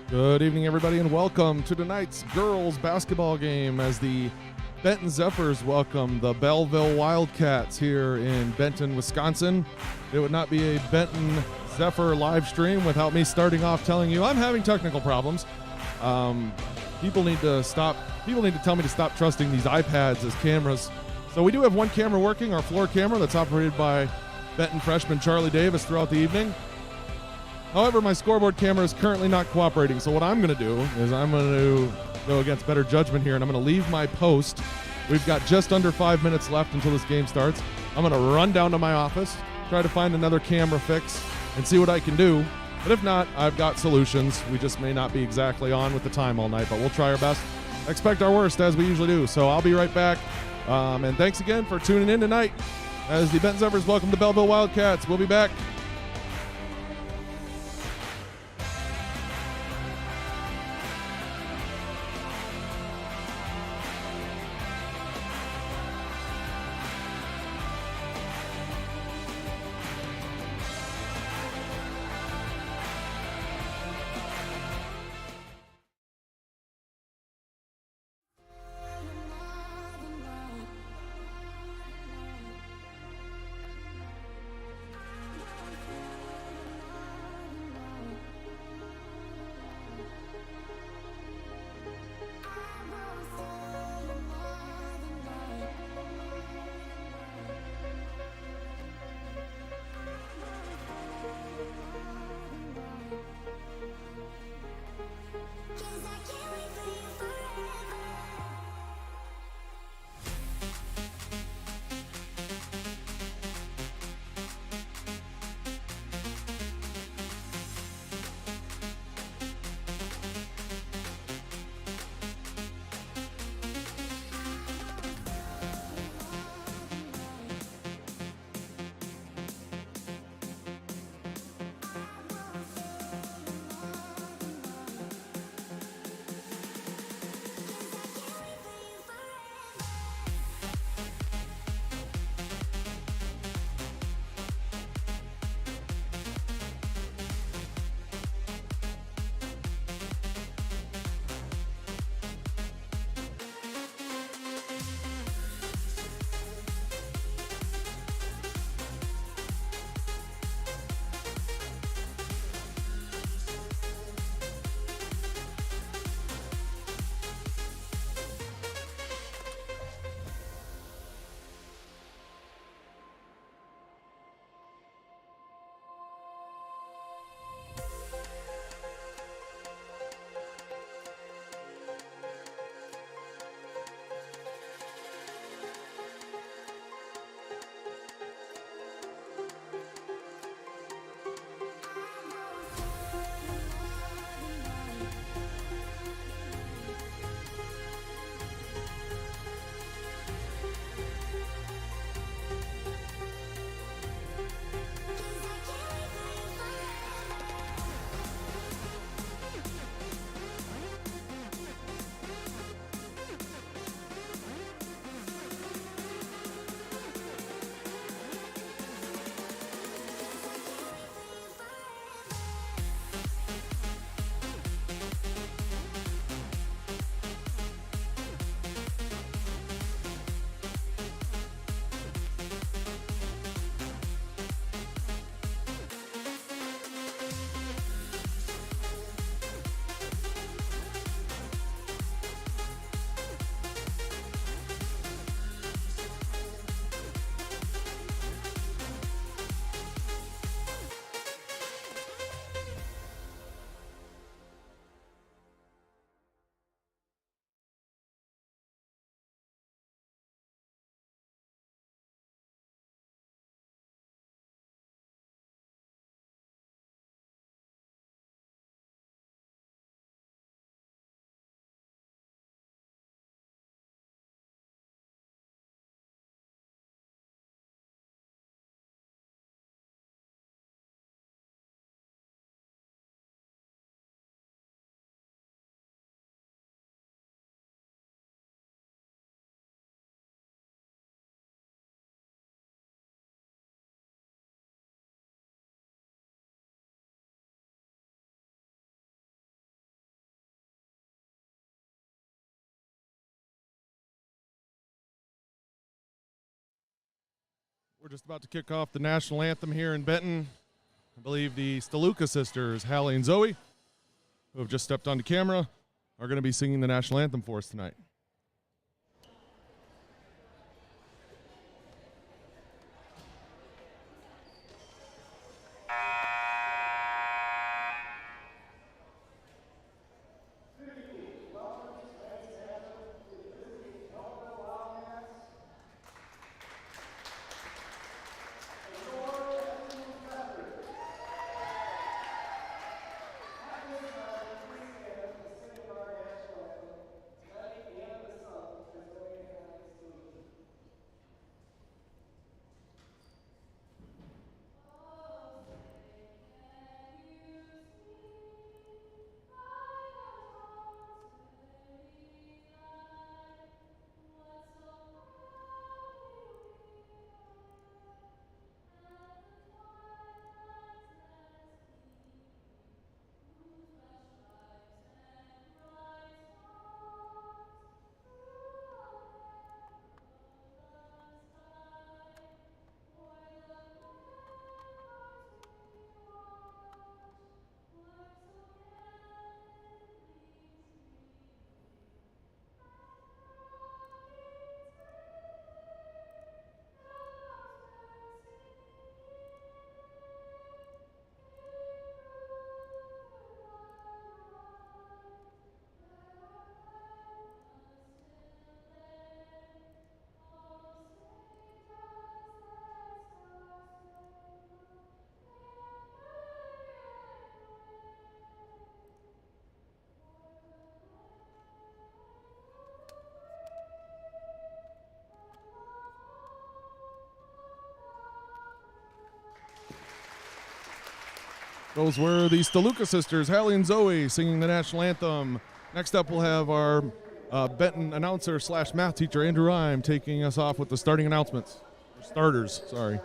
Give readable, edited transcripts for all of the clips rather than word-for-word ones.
Good evening, everybody, and welcome to tonight's girls basketball game as the Benton Zephyrs welcome the Belleville Wildcats here in Benton, Wisconsin. It would not be a Benton Zephyr live stream without me starting off telling you I'm having technical problems. People need to tell me to stop trusting these iPads as cameras. So we do have one camera working, our floor camera that's operated by Benton freshman Charlie Davis throughout the evening. However, my scoreboard camera is currently not cooperating, so what I'm going to do is I'm going to go against better judgment here, and I'm going to leave my post. We've got just under 5 minutes left until this game starts. I'm going to run down to my office, try to find another camera fix, and see what I can do. But if not, I've got solutions. We just may not be exactly on with the time all night, but we'll try our best. Expect our worst, as we usually do. So I'll be right back. And thanks again for tuning in tonight as the Benton Zephyrs welcome the Belleville Wildcats. We'll be back. We're just about to kick off the national anthem here in Benton. I believe the Steluka sisters, Hallie and Zoe, who have just stepped onto camera, are going to be singing the national anthem for us tonight. Those were the Steluka sisters, Hallie and Zoe, singing the national anthem. Next up, we'll have our Benton announcer / math teacher, Andrew Rhyme, taking us off with the starting announcements. Starters, sorry.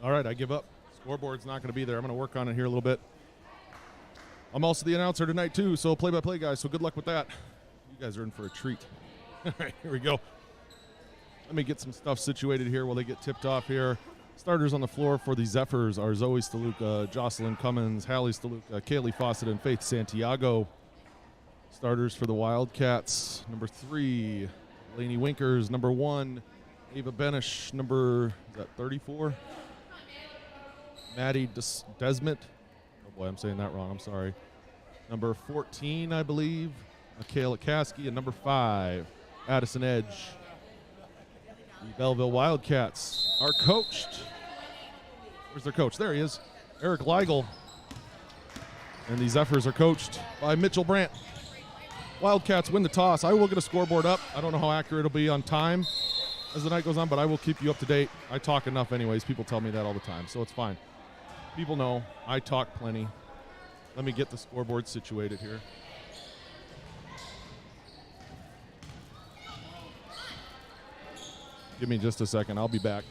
All right, I give up. Scoreboard's not going to be there. I'm going to work on it here a little bit. I'm also the announcer tonight, too, so play-by-play, guys, so good luck with that. You guys are in for a treat. All right, here we go. Let me get some stuff situated here while they get tipped off here. Starters on the floor for the Zephyrs are Zoe Steluka, Jocelyn Cummins, Hallie Steluka, Kaylee Fawcett, and Faith Santiago. Starters for the Wildcats, number 3, Lainey Winkers, number 1, Ava Benish, number, is that 34? Maddie Desmet. Oh boy, I'm saying that wrong. I'm sorry. Number 14, I believe, Michaela Caskey, and number 5, Addison Edge. The Belleville Wildcats are coached. Where's their coach? There he is, Eric Leigel. And the Zephyrs are coached by Mitchell Brandt. Wildcats win the toss. I will get a scoreboard up. I don't know how accurate it'll be on time as the night goes on, but I will keep you up to date. I talk enough anyways. People tell me that all the time, so it's fine. People know I talk plenty. Let me get the scoreboard situated here. Give me just a second. I'll be back.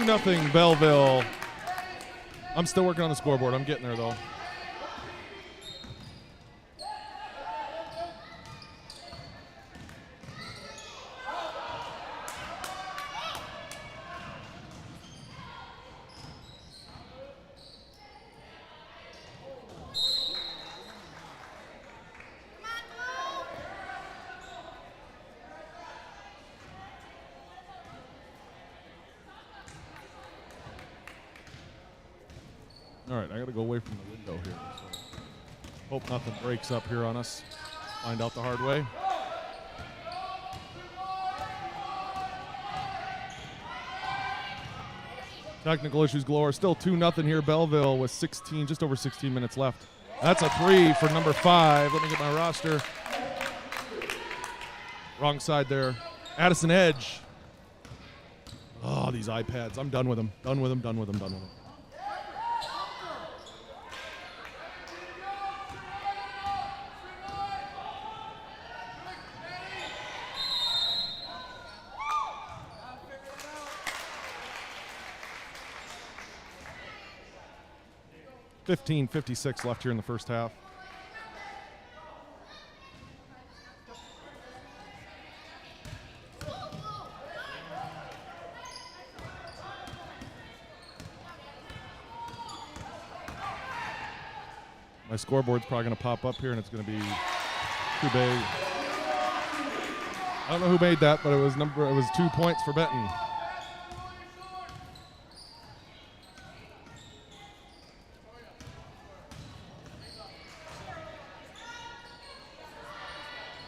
Nothing Belleville. I'm still working on the scoreboard. I'm getting there though. All right, I got to go away from the window here. So hope nothing breaks up here on us. Find out the hard way. Technical issues galore. Still 2-0 here, Belleville, with just over 16 minutes left. That's a 3 for number 5. Let me get my roster. Wrong side there. Addison Edge. Oh, these iPads. I'm done with them. Done with them, done with them, done with them. .56 left here in the first half. My scoreboard's probably going to pop up here, and it's going to be too big. I don't know who made that, but it was 2 points for Benton.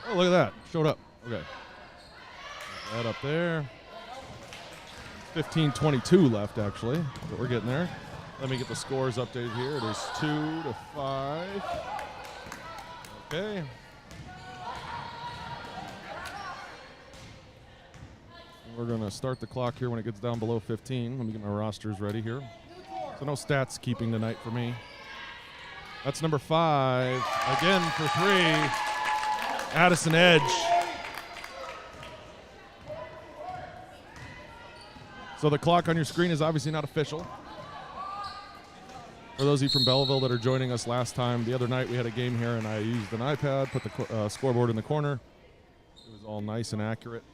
Oh, look at that. Showed up. Okay. Put that up there. 15:22 left, actually. But we're getting there. Let me get the scores updated here. It is 2-5. Okay. We're going to start the clock here when it gets down below 15. Let me get my rosters ready here. So no stats keeping tonight for me. That's number 5. Again for 3. Addison Edge. So the clock on your screen is obviously not official. For those of you from Belleville that are joining us last time, the other night we had a game here and I used an iPad, put the scoreboard in the corner. It was all nice and accurate.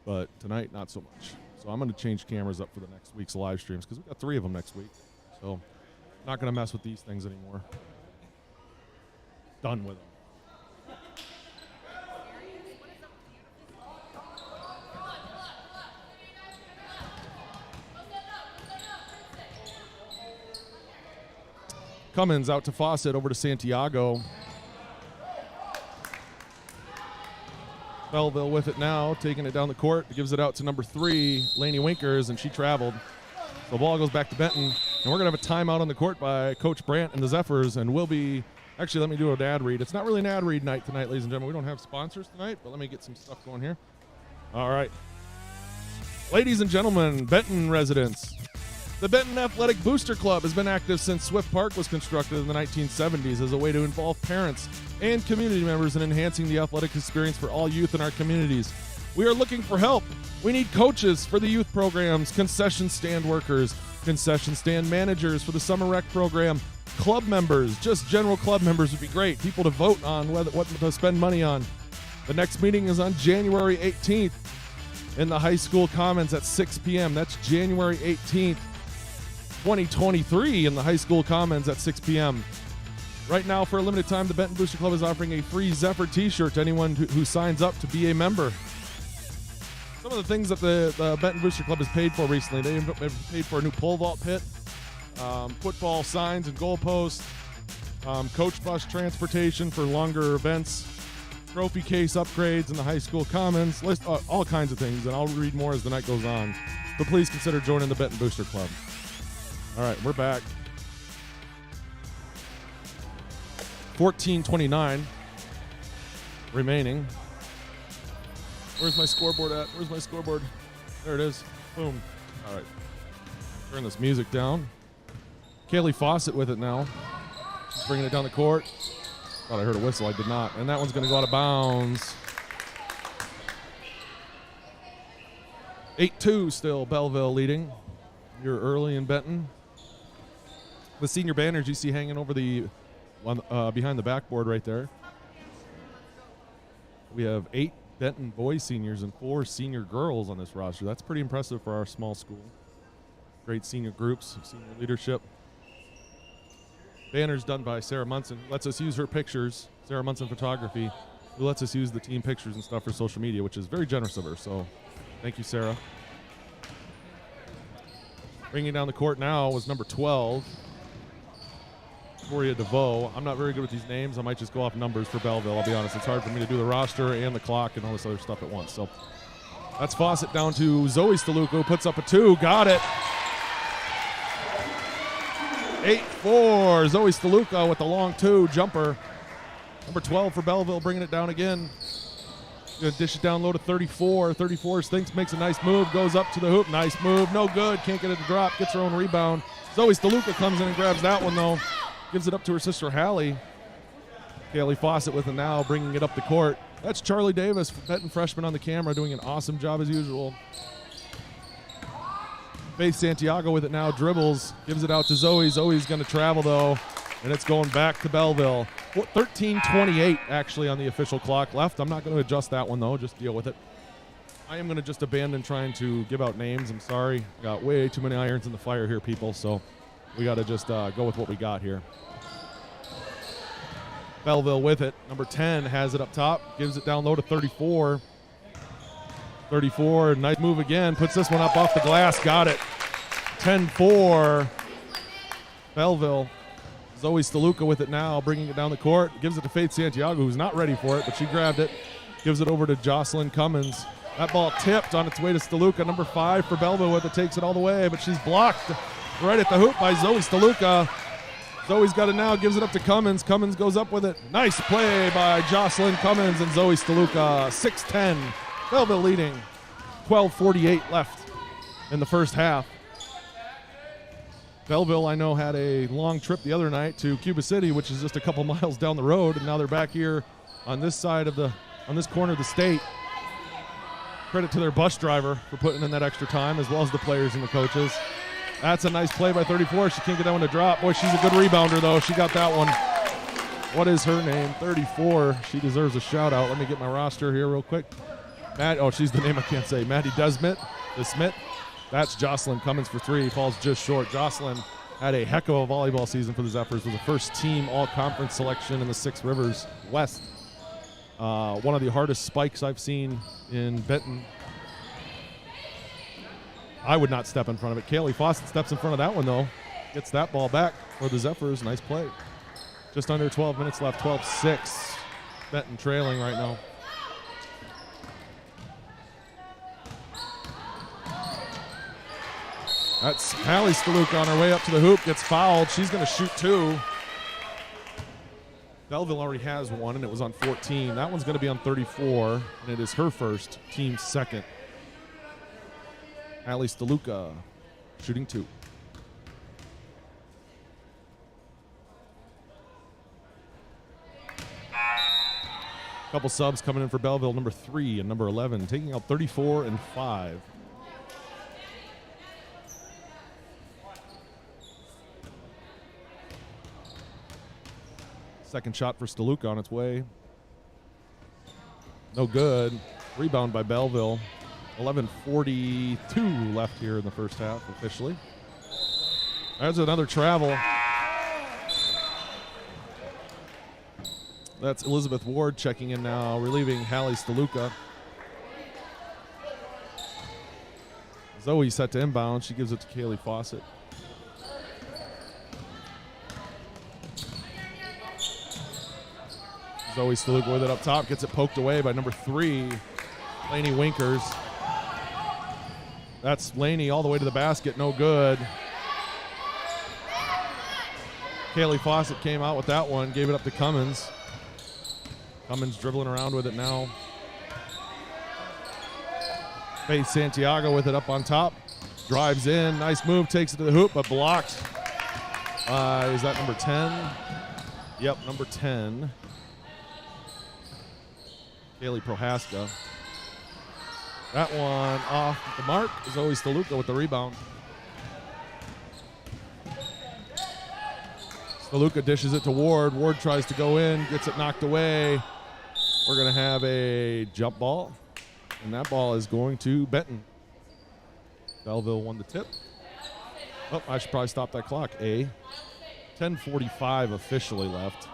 But tonight, not so much. So I'm going to change cameras up for the next week's live streams because we've got 3 of them next week. So not going to mess with these things anymore. Done with them. Cummins out to Fawcett, over to Santiago. Belleville with it now, taking it down the court. Gives it out to number 3, Lainey Winkers, and she traveled. So the ball goes back to Benton. And we're going to have a timeout on the court by Coach Brandt and the Zephyrs, and we'll be – actually, let me do an ad read. It's not really an ad read night tonight, ladies and gentlemen. We don't have sponsors tonight, but let me get some stuff going here. All right. Ladies and gentlemen, Benton residents, the Benton Athletic Booster Club has been active since Swift Park was constructed in the 1970s as a way to involve parents and community members in enhancing the athletic experience for all youth in our communities. We are looking for help. We need coaches for the youth programs, concession stand workers, concession stand managers for the summer rec program, club members, just general club members would be great. People to vote on what to spend money on. The next meeting is on January 18th in the high school commons at 6 p.m. That's January 18th, 2023 in the high school commons at 6 p.m. Right now, for a limited time, the Benton Booster Club is offering a free Zephyr t-shirt to anyone who signs up to be a member. Some of the things that the Benton Booster Club has paid for recently, they've paid for a new pole vault pit, football signs and goalposts, coach bus transportation for longer events, trophy case upgrades in the high school commons, list all kinds of things, and I'll read more as the night goes on. But please consider joining the Benton Booster Club. All right, we're back. 14:29 remaining. Where's my scoreboard at? Where's my scoreboard? There it is. Boom. All right. Turn this music down. Kaylee Fawcett with it now. She's bringing it down the court. Thought I heard a whistle. I did not. And that one's going to go out of bounds. 8-2 still. Belleville leading. You're early in Benton. The senior banners you see hanging over the behind the backboard right there. We have 8 Benton boys seniors and 4 senior girls on this roster. That's pretty impressive for our small school. Great senior groups, senior leadership. Banners done by Sarah Munson. Lets us use her pictures, Sarah Munson Photography, who lets us use the team pictures and stuff for social media, which is very generous of her. So thank you, Sarah. Bringing down the court now was number 12. Victoria DeVoe. I'm not very good with these names. I might just go off numbers for Belleville. I'll be honest. It's hard for me to do the roster and the clock and all this other stuff at once. So that's Fawcett down to Zoe Steluka, who puts up a 2. Got it. 8-4. Zoe Steluka with the long 2 jumper. Number 12 for Belleville bringing it down again. Gonna dish it down low to 34. 34 thinks, makes a nice move, goes up to the hoop. Nice move. No good. Can't get it to drop. Gets her own rebound. Zoe Steluka comes in and grabs that one, though. Gives it up to her sister, Hallie. Kaylee Fawcett with it now, bringing it up the court. That's Charlie Davis, Benton freshman on the camera, doing an awesome job as usual. Faith Santiago with it now, dribbles, gives it out to Zoe. Zoe's going to travel, though, and it's going back to Belleville. 13:28, actually, on the official clock left. I'm not going to adjust that one, though. Just deal with it. I am going to just abandon trying to give out names. I'm sorry. Got way too many irons in the fire here, people, so we got to just go with what we got here. Belleville with it. Number 10 has it up top. Gives it down low to 34. 34, nice move again. Puts this one up off the glass. Got it. 10-4. Belleville. Zoe Steluka with it now, bringing it down the court. Gives it to Faith Santiago, who's not ready for it, but she grabbed it. Gives it over to Jocelyn Cummins. That ball tipped on its way to Steluka. Number 5 for Belleville with it. Takes it all the way, but she's blocked right at the hoop by Zoe Steluka. Zoe's got it now, gives it up to Cummins. Cummins goes up with it. Nice play by Jocelyn Cummins and Zoe Steluka. 6-10. Belleville leading. 12:48 left in the first half. Belleville, I know, had a long trip the other night to Cuba City, which is just a couple miles down the road, and now they're back here on this side of on this corner of the state. Credit to their bus driver for putting in that extra time, as well as the players and the coaches. That's a nice play by 34. She can't get that one to drop. Boy, she's a good rebounder, though. She got that one. What is her name? 34. She deserves a shout-out. Let me get my roster here real quick. She's the name I can't say. Maddie Desmit. That's Jocelyn Cummins for 3. Falls just short. Jocelyn had a heck of a volleyball season for the Zephyrs. Was the first team all-conference selection in the Six Rivers West. One of the hardest spikes I've seen in Benton. I would not step in front of it. Kaylee Fawcett steps in front of that one, though. Gets that ball back for the Zephyrs. Nice play. Just under 12 minutes left. 12-6. Benton trailing right now. That's Hallie Steluka on her way up to the hoop. Gets fouled. She's going to shoot 2. Belleville already has one, and it was on 14. That one's going to be on 34, and it is her first, team second. Hallie Steluka shooting 2. Couple subs coming in for Belleville. Number 3 and number 11 taking out 34 and 5. Second shot for Steluka on its way. No good. Rebound by Belleville. 11:42 left here in the first half officially. There's another travel. That's Elizabeth Ward checking in now, relieving Hallie Steluka. Zoe set to inbound. She gives it to Kaylee Fawcett. Zoe Steluka with it up top. Gets it poked away by number 3, Lainey Winkers. That's Lainey all the way to the basket. No good. Kaylee Fawcett came out with that one. Gave it up to Cummins. Cummins dribbling around with it now. Faith Santiago with it up on top. Drives in. Nice move. Takes it to the hoop, but blocked. Is that number 10? Yep, number 10. Kaylee Prohaska. That one off the mark. Zoe Steluka with the rebound. Steluka dishes it to Ward. Ward tries to go in. Gets it knocked away. We're going to have a jump ball. And that ball is going to Benton. Belleville won the tip. Oh, I should probably stop that clock. 10:45 officially left.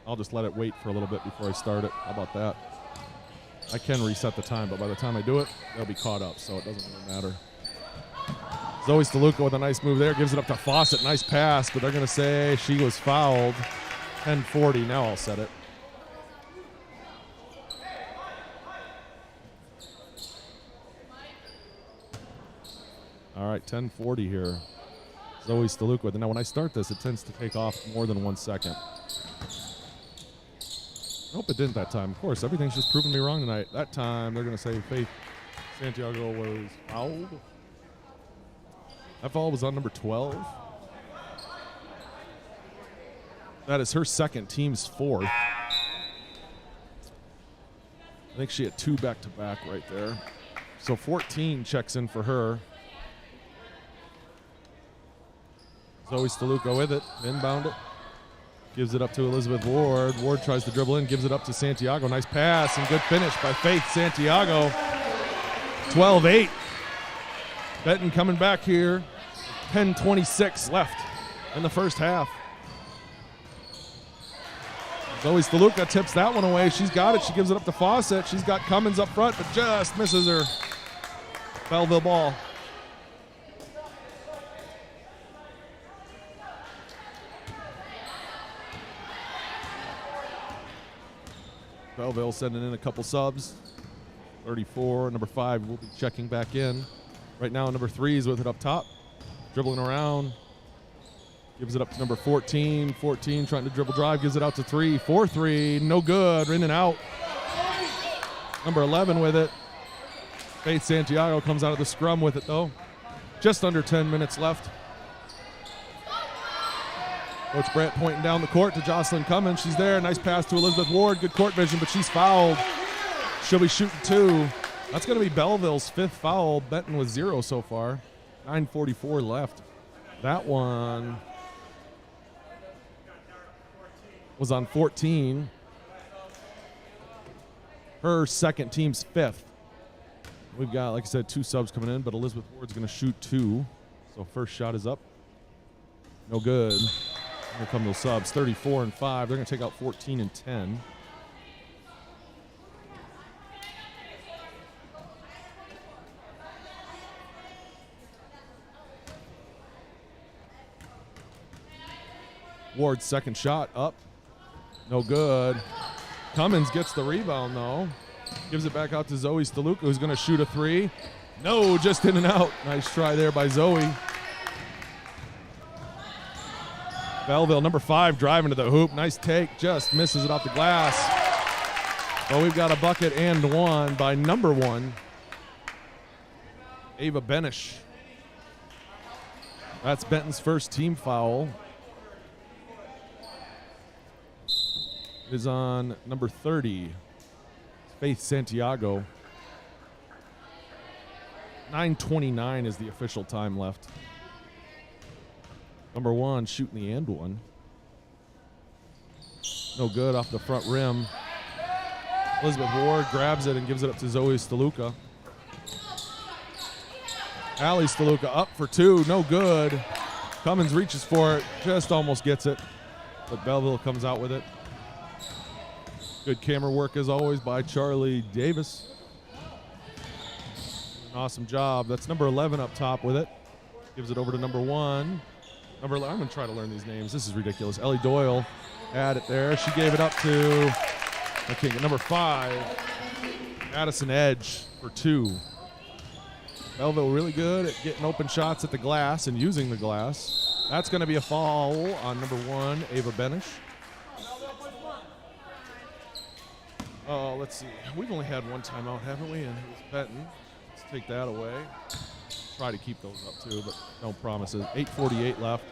I'll just let it wait for a little bit before I start it. How about that? I can reset the time, but by the time I do it, they'll be caught up, so it doesn't really matter. Zoe Steluka with a nice move there. Gives it up to Fawcett. Nice pass, but they're going to say she was fouled. 10:40. Now I'll set it. All right, 10:40 here. Zoe Steluka. And now when I start this, it tends to take off more than 1 second. I hope it didn't that time. Of course, everything's just proving me wrong tonight. That time, they're going to say Faith Santiago was fouled. That foul was on number 12. That is her second, team's 4th. I think she had 2 back-to-back right there. So 14 checks in for her. Zoe Steluka with it, inbound it. Gives it up to Elizabeth Ward. Ward tries to dribble in, gives it up to Santiago. Nice pass and good finish by Faith Santiago. 12-8. Benton coming back here. 10:26 left in the first half. Zoe Steluka tips that one away. She's got it. She gives it up to Fawcett. She's got Cummins up front, but just misses her. Belleville ball. Belleville sending in a couple subs. 34, number 5 will be checking back in. Right now, number 3 is with it up top. Dribbling around. Gives it up to number 14. 14 trying to dribble drive. Gives it out to 3. 4-3. No good. In and out. Number 11 with it. Faith Santiago comes out of the scrum with it, though. Just under 10 minutes left. Coach Brandt pointing down the court to Jocelyn Cummins. She's there. Nice pass to Elizabeth Ward. Good court vision, but she's fouled. She'll be shooting 2. That's going to be Belleville's 5th foul. Benton with 0 so far. 9:44 left. That one was on 14. Her second, team's 5th. We've got, like I said, 2 subs coming in, but Elizabeth Ward's going to shoot 2. So first shot is up. No good. Here come those subs. 34 and 5. They're going to take out 14 and 10. Ward's second shot up. No good. Cummins gets the rebound, though. Gives it back out to Zoe Steluka, who's going to shoot a 3. No, just in and out. Nice try there by Zoe. Belleville, number 5, driving to the hoop. Nice take, just misses it off the glass. Well, we've got a bucket and one by number 1, Ava Benish. That's Benton's first team foul. It is on number 30, Faith Santiago. 9:29 is the official time left. Number 1 shooting the and one. No good off the front rim. Elizabeth Ward grabs it and gives it up to Zoe Steluka. Allie Steluka up for two, no good. Cummins reaches for it, just almost gets it, but Belleville comes out with it. Good camera work as always by Charlie Davis. An awesome job. That's number 11 up top with it. Gives it over to number 1. Number 11, I'm going to try to learn these names. This is ridiculous. Ellie Doyle had it there. She gave it up to, I can't get, number 5, Addison Edge for 2. Belleville really good at getting open shots at the glass and using the glass. That's going to be a foul on number 1, Ava Benish. Oh, let's see. We've only had one timeout, haven't we? And it was Benton. Let's take that away. Try to keep those up too, but no promises. 8:48 left.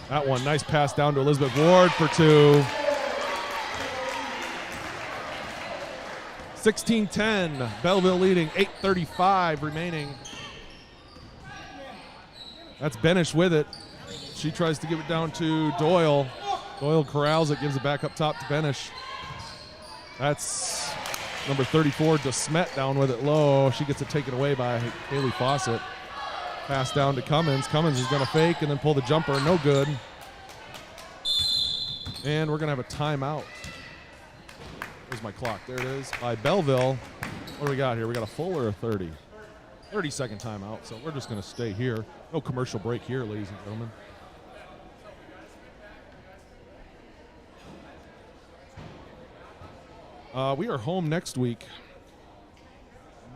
That one, nice pass down to Elizabeth Ward for 2. 16-10, Belleville leading, 8:35 remaining. That's Benish with it. She tries to give it down to Doyle. Doyle corrals it, gives it back up top to Benish. That's number 34, DeSmet down with it low. She gets it taken away by Haley Fawcett. Pass down to Cummins. Cummins is going to fake and then pull the jumper. No good. And we're going to have a timeout. Where's my clock? There it is. By Belleville. What do we got here? We got a full or a 30? 30-second timeout, so we're just going to stay here. No commercial break here, ladies and gentlemen. We are home next week.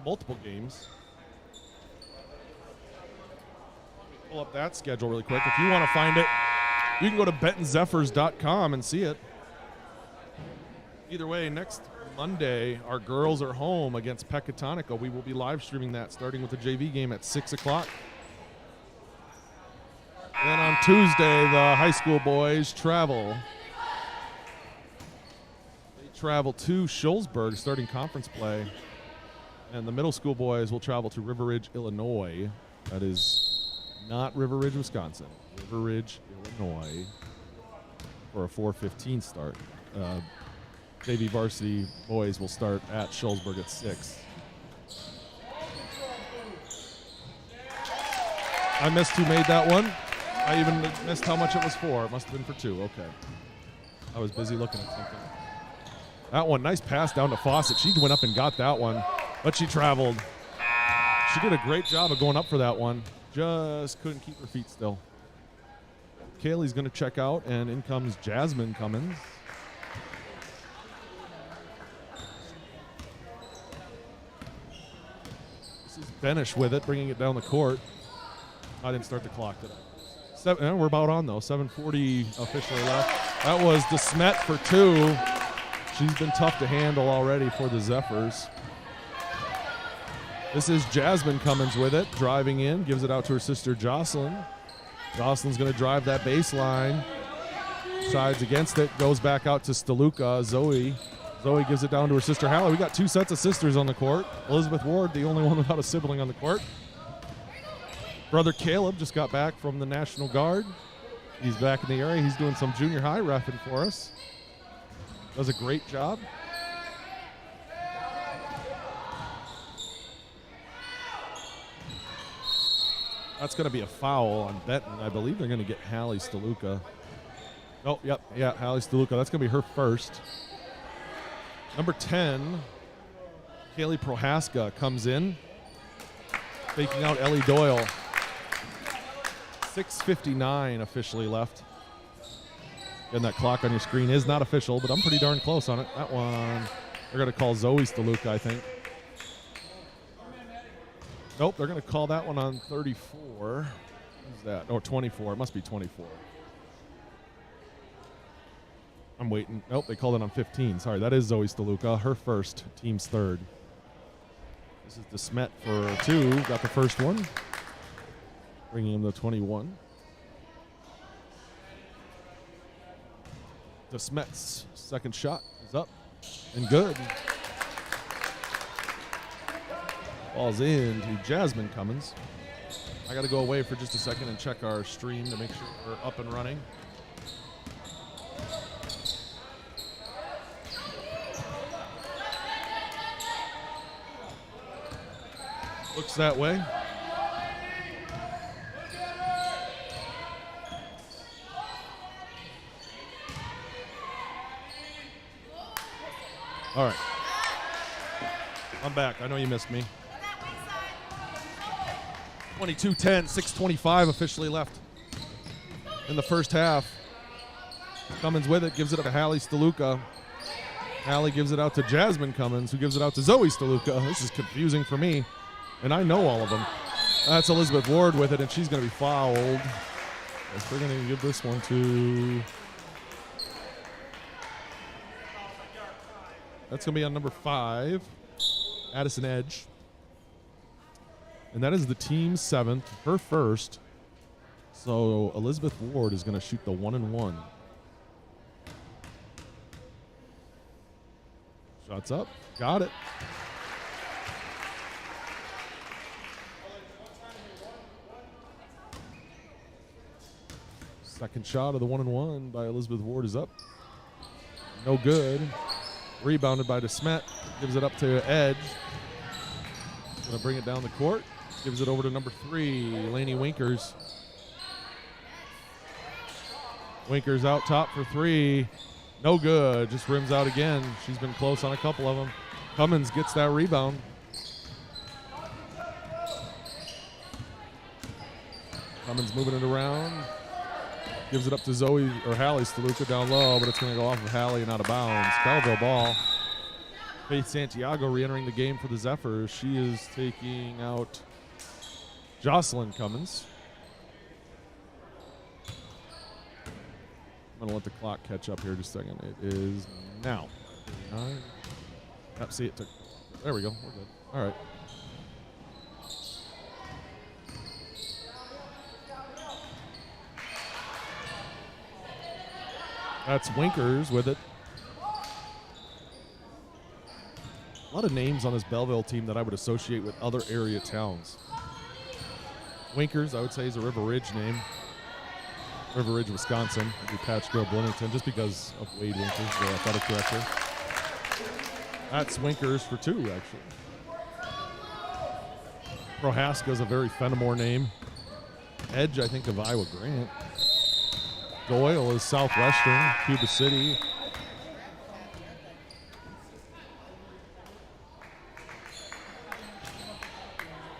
Multiple games. Pull up that schedule really quick. If you want to find it, you can go to bentonzephyrs.com and see it. Either way, next Monday, our girls are home against Pecatonica. We will be live streaming that, starting with the JV game at 6 o'clock. Then on Tuesday, the high school boys travel. They travel to Shullsburg, starting conference play. And the middle school boys will travel to River Ridge, Illinois. That is not River Ridge, Wisconsin. River Ridge, Illinois, for a 4:15 start. JV varsity boys will start at Shullsburg at 6. I missed who made that one. I even missed how much it was for. It must have been for 2. Okay. I was busy looking at something. That one, nice pass down to Fawcett. She went up and got that one, but she traveled. She did a great job of going up for that one. Just couldn't keep her feet still. Kaylee's going to check out, and in comes Jasmine Cummins. This is Benish with it, bringing it down the court. I didn't start the clock today. We're about on, though. 7:40 officially left. That was DeSmet for 2. She's been tough to handle already for the Zephyrs. This is Jasmine Cummins with it, driving in, gives it out to her sister Jocelyn. Jocelyn's going to drive that baseline. Sides against it, goes back out to Steluka, Zoe. Zoe gives it down to her sister Hallie. We got 2 sets of sisters on the court. Elizabeth Ward, the only one without a sibling on the court. Brother Caleb just got back from the National Guard. He's back in the area. He's doing some junior high reffing for us. Does a great job. That's going to be a foul on Benton. I believe they're going to get Hallie Steluka. Oh, yep, yeah, Hallie Steluka. That's going to be her first. Number 10, Kaylee Prohaska comes in, faking out Ellie Doyle. 6:59 officially left. And that clock on your screen is not official, but I'm pretty darn close on it. That one, they're going to call Zoe Steluka, I think. Nope, they're going to call that one on 34. Who's that? Oh, 24. It must be 24. I'm waiting. Nope, they called it on 15. Sorry, that is Zoe Steluka, her first, team's third. This is DeSmet for 2. Got the first one. Bringing him to 21. DeSmet's second shot is up and good. Ball's in to Jasmine Cummins. I got to go away for just a second and check our stream to make sure we're up and running. Looks that way. All right. I'm back. I know you missed me. 22-10, 6:25 officially left in the first half. Cummins with it, gives it up to Hallie Steluka. Hallie gives it out to Jasmine Cummins, who gives it out to Zoe Steluka. This is confusing for me, and I know all of them. That's Elizabeth Ward with it, and she's going to be fouled. Guess we're going to give this one to... That's going to be on number 5, Addison Edge. And that is the team's 7th, her first. So Elizabeth Ward is going to shoot the 1-and-1. Shots up. Got it. Second shot of the 1-and-1 by Elizabeth Ward is up. No good. Rebounded by DeSmet. Gives it up to Edge. Going to bring it down the court. Gives it over to number 3, Lainey Winkers. Winkers out top for 3. No good. Just rims out again. She's been close on a couple of them. Cummins gets that rebound. Cummins moving it around. Gives it up to Zoe or Hallie Steluka down low, but it's going to go off of Hallie and out of bounds. Belleville ball. Faith Santiago re-entering the game for the Zephyrs. She is taking out Jocelyn Cummins. I'm going to let the clock catch up here just a second. It is now. Yep, see it took. There we go. We're good. All right. That's Winkers with it. A lot of names on this Belleville team that I would associate with other area towns. Winkers, I would say, is a River Ridge name. River Ridge, Wisconsin. Maybe Patch Grove, Bloomington, just because of Wade Winkers, the athletic director. That's Winkers for 2, actually. Prohaska is a very Fenimore name. Edge, I think, of Iowa Grant. Doyle is Southwestern, Cuba City.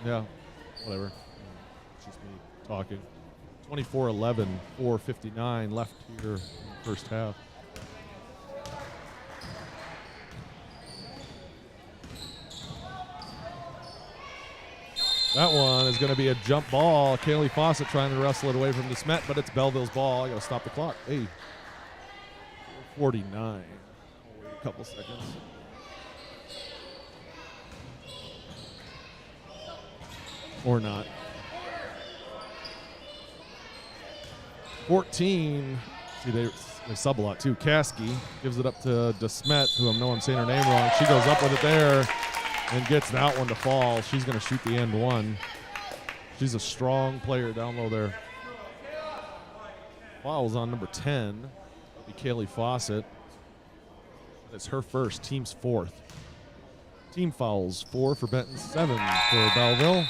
Yeah, whatever. It's just me talking. 24-11, 4:59 left here in the first half. That one is going to be a jump ball. Kaylee Fawcett trying to wrestle it away from DeSmet, but it's Belleville's ball. I got to stop the clock. Hey, 49. I'll wait a couple seconds. Or not. 14. See, they sub a lot too. Kasky gives it up to DeSmet, who I know I'm saying her name wrong. She goes up with it there and gets that one to fall. She's going to shoot the end one. She's a strong player down low there. Fouls on number 10. That'll be Kaylee Fawcett. It's her first, team's 4th. Team fouls, 4 for Benton, 7 for Belleville.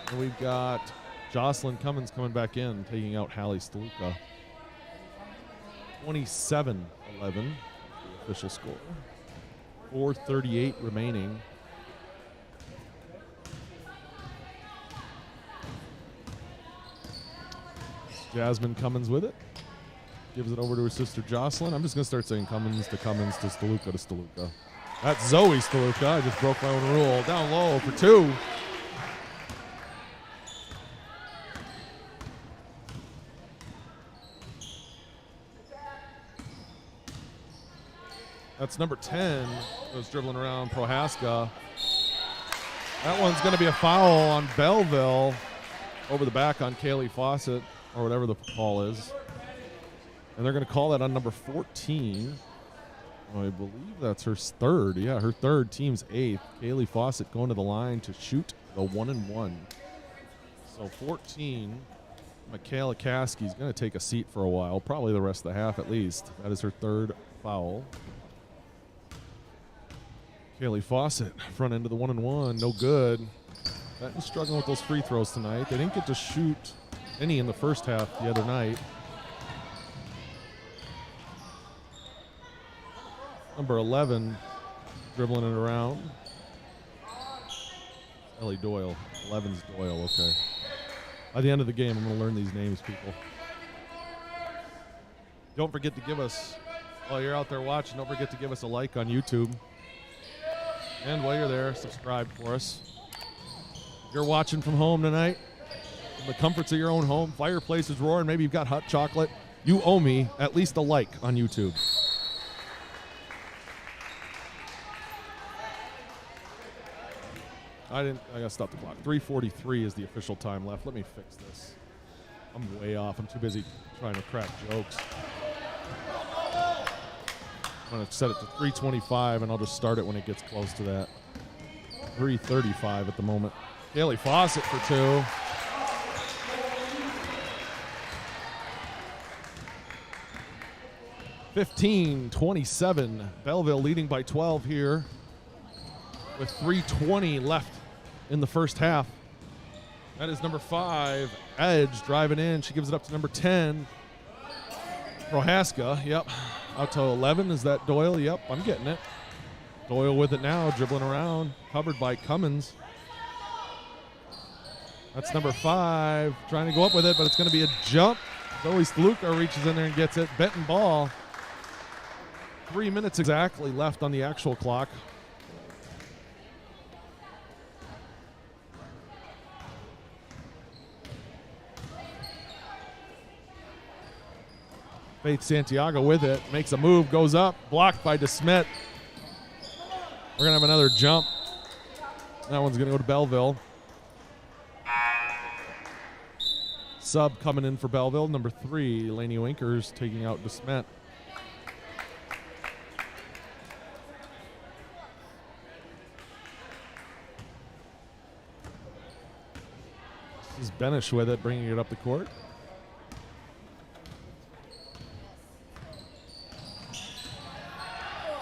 And we've got Jocelyn Cummins coming back in, taking out Hallie Steluka. 27-11, the official score. 4:38 remaining. Jasmine Cummins with it. Gives it over to her sister Jocelyn. I'm just going to start saying Cummins to Steluka to Steluka. That's Zoe Steluka. I just broke my own rule. Down low for 2. That's number 10. Goes dribbling around Prohaska. That one's going to be a foul on Belleville. Over the back on Kaylee Fawcett, or whatever the call is. And they're going to call that on number 14. I believe that's her 3rd. Yeah, her 3rd, team's 8th. Kaylee Fawcett going to the line to shoot the 1-and-1. So 14, Michaela Kasky's going to take a seat for a while, probably the rest of the half at least. That is her 3rd foul. Kaylee Fawcett, front end of the 1-and-1, no good. Benton's struggling with those free throws tonight. They didn't get to shoot any in the first half the other night. Number 11 dribbling it around. Ellie Doyle. 11's Doyle, okay. By the end of the game, I'm going to learn these names, people. Don't forget to give us, while you're out there watching, don't forget to give us a like on YouTube. And while you're there, subscribe for us. If you're watching from home tonight, from the comforts of your own home, fireplace is roaring, maybe you've got hot chocolate, you owe me at least a like on YouTube. I gotta stop the clock. 3:43 is the official time left. Let me fix this. I'm way off. I'm too busy trying to crack jokes. I'm gonna set it to 3:25 and I'll just start it when it gets close to that. 3:35 at the moment. Kaylee Fawcett for two. (15-27). Belleville leading by 12 here with 3:20 left in the first half. That is number 5, Edge, driving in. She gives it up to number 10, Prohaska. Yep. Out to 11. Is that Doyle? Yep, I'm getting it. Doyle with it now, dribbling around, covered by Cummins. That's number 5, trying to go up with it, but it's going to be a jump. Zoe Stluka reaches in there and gets it. Benton ball. 3 minutes exactly left on the actual clock. Faith Santiago with it, makes a move, goes up, blocked by DeSmet. We're going to have another jump. That one's going to go to Belleville. Sub coming in for Belleville, number 3, Lainey Winkers taking out DeSmet. This is Benish with it, bringing it up the court.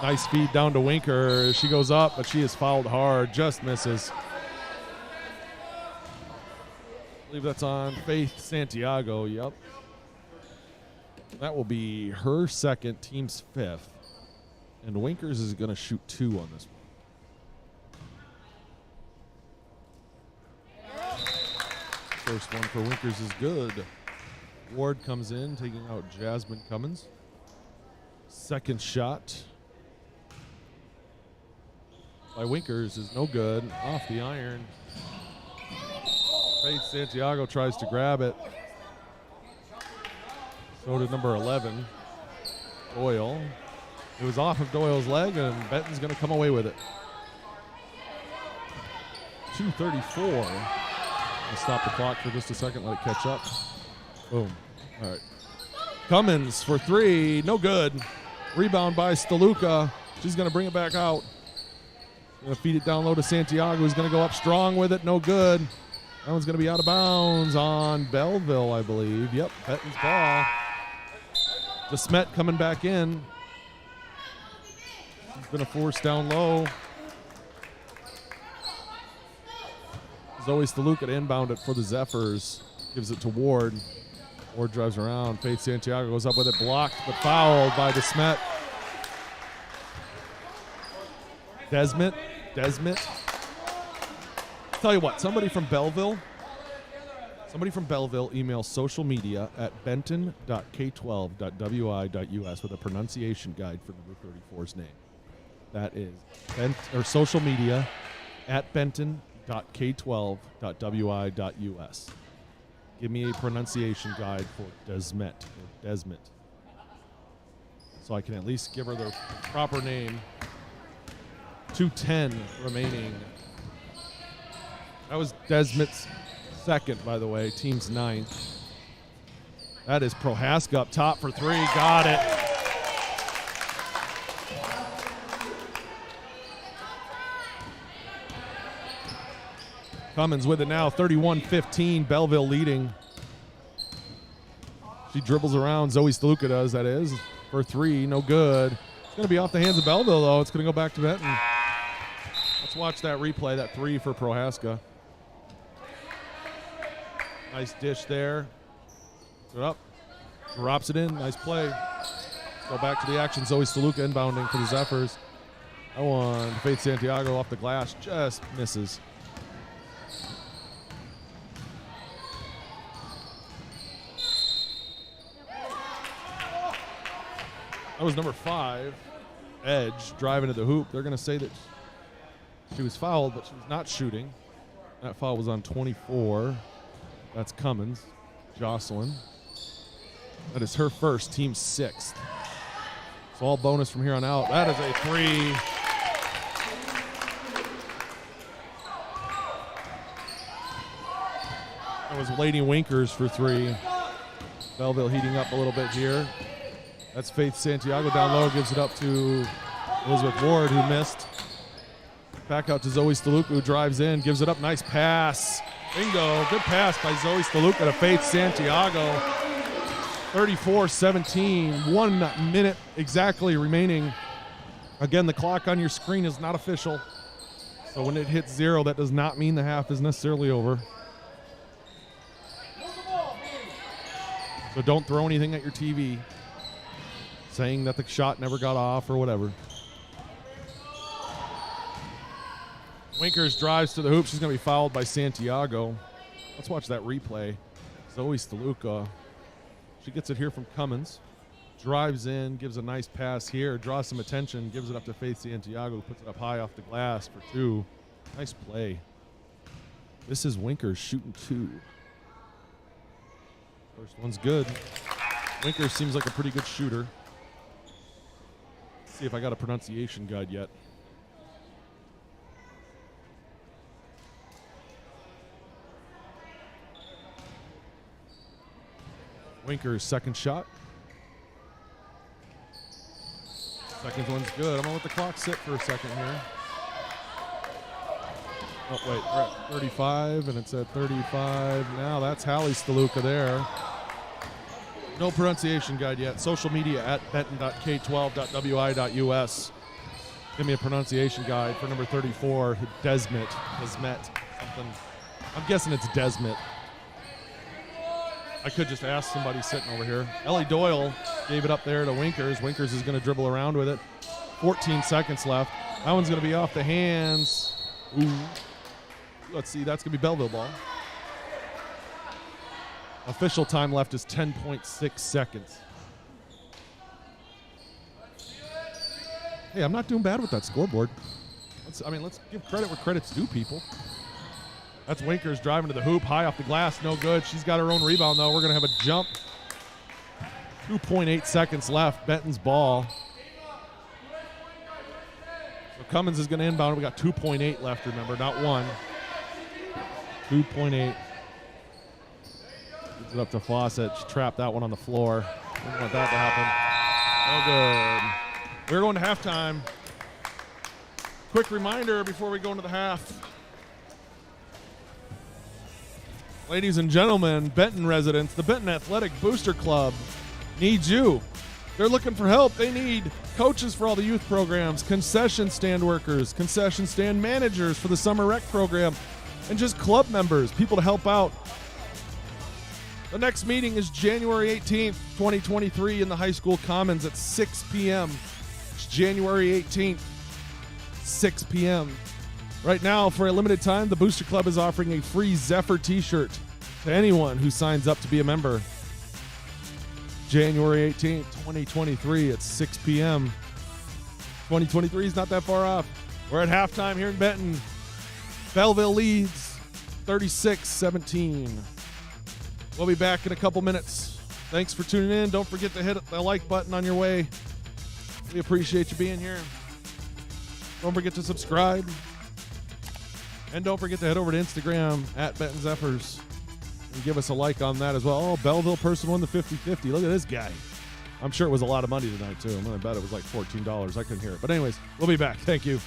Nice feed down to Winker. She goes up, but she is fouled hard. Just misses. I believe that's on Faith Santiago. Yep. That will be her second, team's 5th. And Winkers is going to shoot 2 on this one. First one for Winkers is good. Ward comes in, taking out Jasmine Cummins. Second shot by Winkers is no good. Off the iron. Faith Santiago tries to grab it. So did number 11, Doyle. It was off of Doyle's leg, and Benton's going to come away with it. 2:34. I'll stop the clock for just a second, let it catch up. Boom. All right. Cummins for 3, no good. Rebound by Stluka. She's going to bring it back out. Going to feed it down low to Santiago, who's going to go up strong with it. No good. That one's going to be out of bounds on Belleville, I believe. Yep, Benton's ball. DeSmet coming back in. He's going to force down low. Zoe Stluka to inbound it for the Zephyrs. Gives it to Ward. Ward drives around. Faith Santiago goes up with it. Blocked, but fouled by DeSmet. Desmet. Tell you what, somebody from Belleville email social media at benton.k12.wi.us with a pronunciation guide for number 34's name. That is social media at benton.k12.wi.us. Give me a pronunciation guide for Desmet. So I can at least give her the proper name. 2:10 remaining. That was Desmet's second, by the way, team's 9th. That is Prohaska up top for 3. Got it. Cummins with it now, 31-15, Belleville leading. She dribbles around, Zoe Stluka does, that is, for 3, no good. It's going to be off the hands of Belleville, though. It's going to go back to Benton. Let's watch that replay, that 3 for Prohaska. Nice dish there. Put it up. Drops it in. Nice play. Go back to the action. Zoe Steluka inbounding for the Zephyrs. That one, Faith Santiago off the glass. Just misses. That was number 5, Edge, driving to the hoop. They're going to say that she was fouled, but she was not shooting. That foul was on 24. That's Cummins. Jocelyn. That is her first, team 6th. So all bonus from here on out. That is a 3. That was Lady Winkers for 3. Belleville heating up a little bit here. That's Faith Santiago down low, gives it up to Elizabeth Ward, who missed. Back out to Zoe Steluka, who drives in, gives it up. Nice pass. Bingo. Good pass by Zoe Steluka to Faith Santiago. 34-17. 1 minute exactly remaining. Again, the clock on your screen is not official. So when it hits 0, that does not mean the half is necessarily over. So don't throw anything at your TV saying that the shot never got off or whatever. Winkers drives to the hoop. She's going to be fouled by Santiago. Let's watch that replay. Zoe Steluka. She gets it here from Cummins. Drives in, gives a nice pass here, draws some attention, gives it up to Faith Santiago, puts it up high off the glass for 2. Nice play. This is Winkers shooting 2. First one's good. Winkers seems like a pretty good shooter. Let's see if I got a pronunciation guide yet. Winkers' second shot. Second one's good. I'm going to let the clock sit for a second here. Oh, wait. We're at 35, and it's at 35. Now that's Hallie Steluka there. No pronunciation guide yet. Social media at benton.k12.wi.us. Give me a pronunciation guide for number 34, Desmet, something. I'm guessing it's Desmet. I could just ask somebody sitting over here. Ellie Doyle gave it up there to Winkers. Winkers is going to dribble around with it. 14 seconds left. That one's going to be off the hands. Ooh. Let's see. That's going to be Belleville ball. Official time left is 10.6 seconds. Hey, I'm not doing bad with that scoreboard. Let's give credit where credit's due, people. That's Winkers driving to the hoop, high off the glass, no good. She's got her own rebound, though. We're going to have a jump. 2.8 seconds left. Benton's ball. So Cummins is going to inbound. We got 2.8 left, remember, not 1. 2.8. Gives it up to Fawcett. She trapped that one on the floor. Didn't want that to happen. No good. We're going to halftime. Quick reminder before we go into the half. Ladies and gentlemen, Benton residents, the Benton Athletic Booster Club needs you. They're looking for help. They need coaches for all the youth programs, concession stand workers, concession stand managers for the summer rec program, and just club members, people to help out. The next meeting is January 18th, 2023 in the high school commons at 6 p.m. It's January 18th, 6 p.m. Right now, for a limited time, the Booster Club is offering a free Zephyr t-shirt to anyone who signs up to be a member. January 18th, 2023 at 6 p.m. 2023 is not that far off. We're at halftime here in Benton. Belleville leads 36-17. We'll be back in a couple minutes. Thanks for tuning in. Don't forget to hit the like button on your way. We appreciate you being here. Don't forget to subscribe. And don't forget to head over to Instagram at Benton Zephyrs and give us a like on that as well. Oh, Belleville person won the 50-50. Look at this guy. I'm sure it was a lot of money tonight, too. I'm going to bet it was like $14. I couldn't hear it. But anyways, we'll be back. Thank you.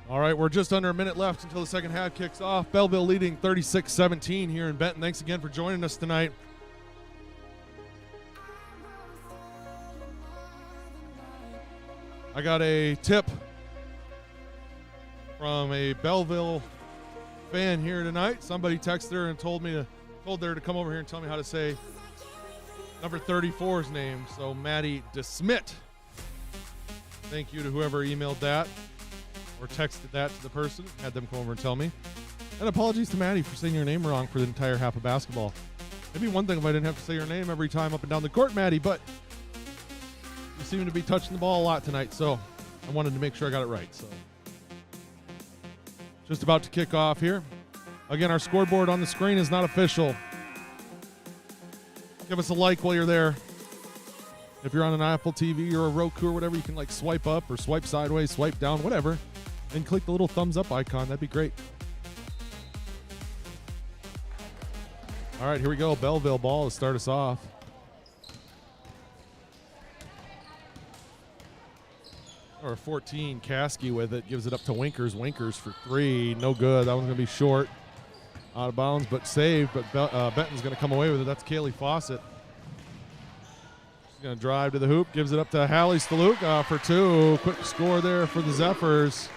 All right, we're just under a minute left until the second half kicks off. Belleville leading 36-17 here in Benton. Thanks again for joining us tonight. I got a tip from a Belleville fan here tonight. Somebody texted her and told her to come over here and tell me how to say number 34's name. So Maddie DeSmit. Thank you to whoever emailed that or texted that to the person, had them come over and tell me. And apologies to Maddie for saying your name wrong for the entire half of basketball. It'd be one thing if I didn't have to say your name every time up and down the court, Maddie, but you seem to be touching the ball a lot tonight, so I wanted to make sure I got it right. So just about to kick off here. Again, our scoreboard on the screen is not official. Give us a like while you're there. If you're on an Apple TV or a Roku or whatever, you can like swipe up or swipe sideways, swipe down, whatever, and click the little thumbs up icon. That'd be great. All right, here we go. Belleville ball to start us off. Or 14, Caskey with it. Gives it up to Winkers. Winkers for three. No good. That one's going to be short. Out of bounds, but saved. But Benton's going to come away with it. That's Kaylee Fawcett. She's going to drive to the hoop. Gives it up to Hallie Stalouk for two. Quick score there for the Zephyrs.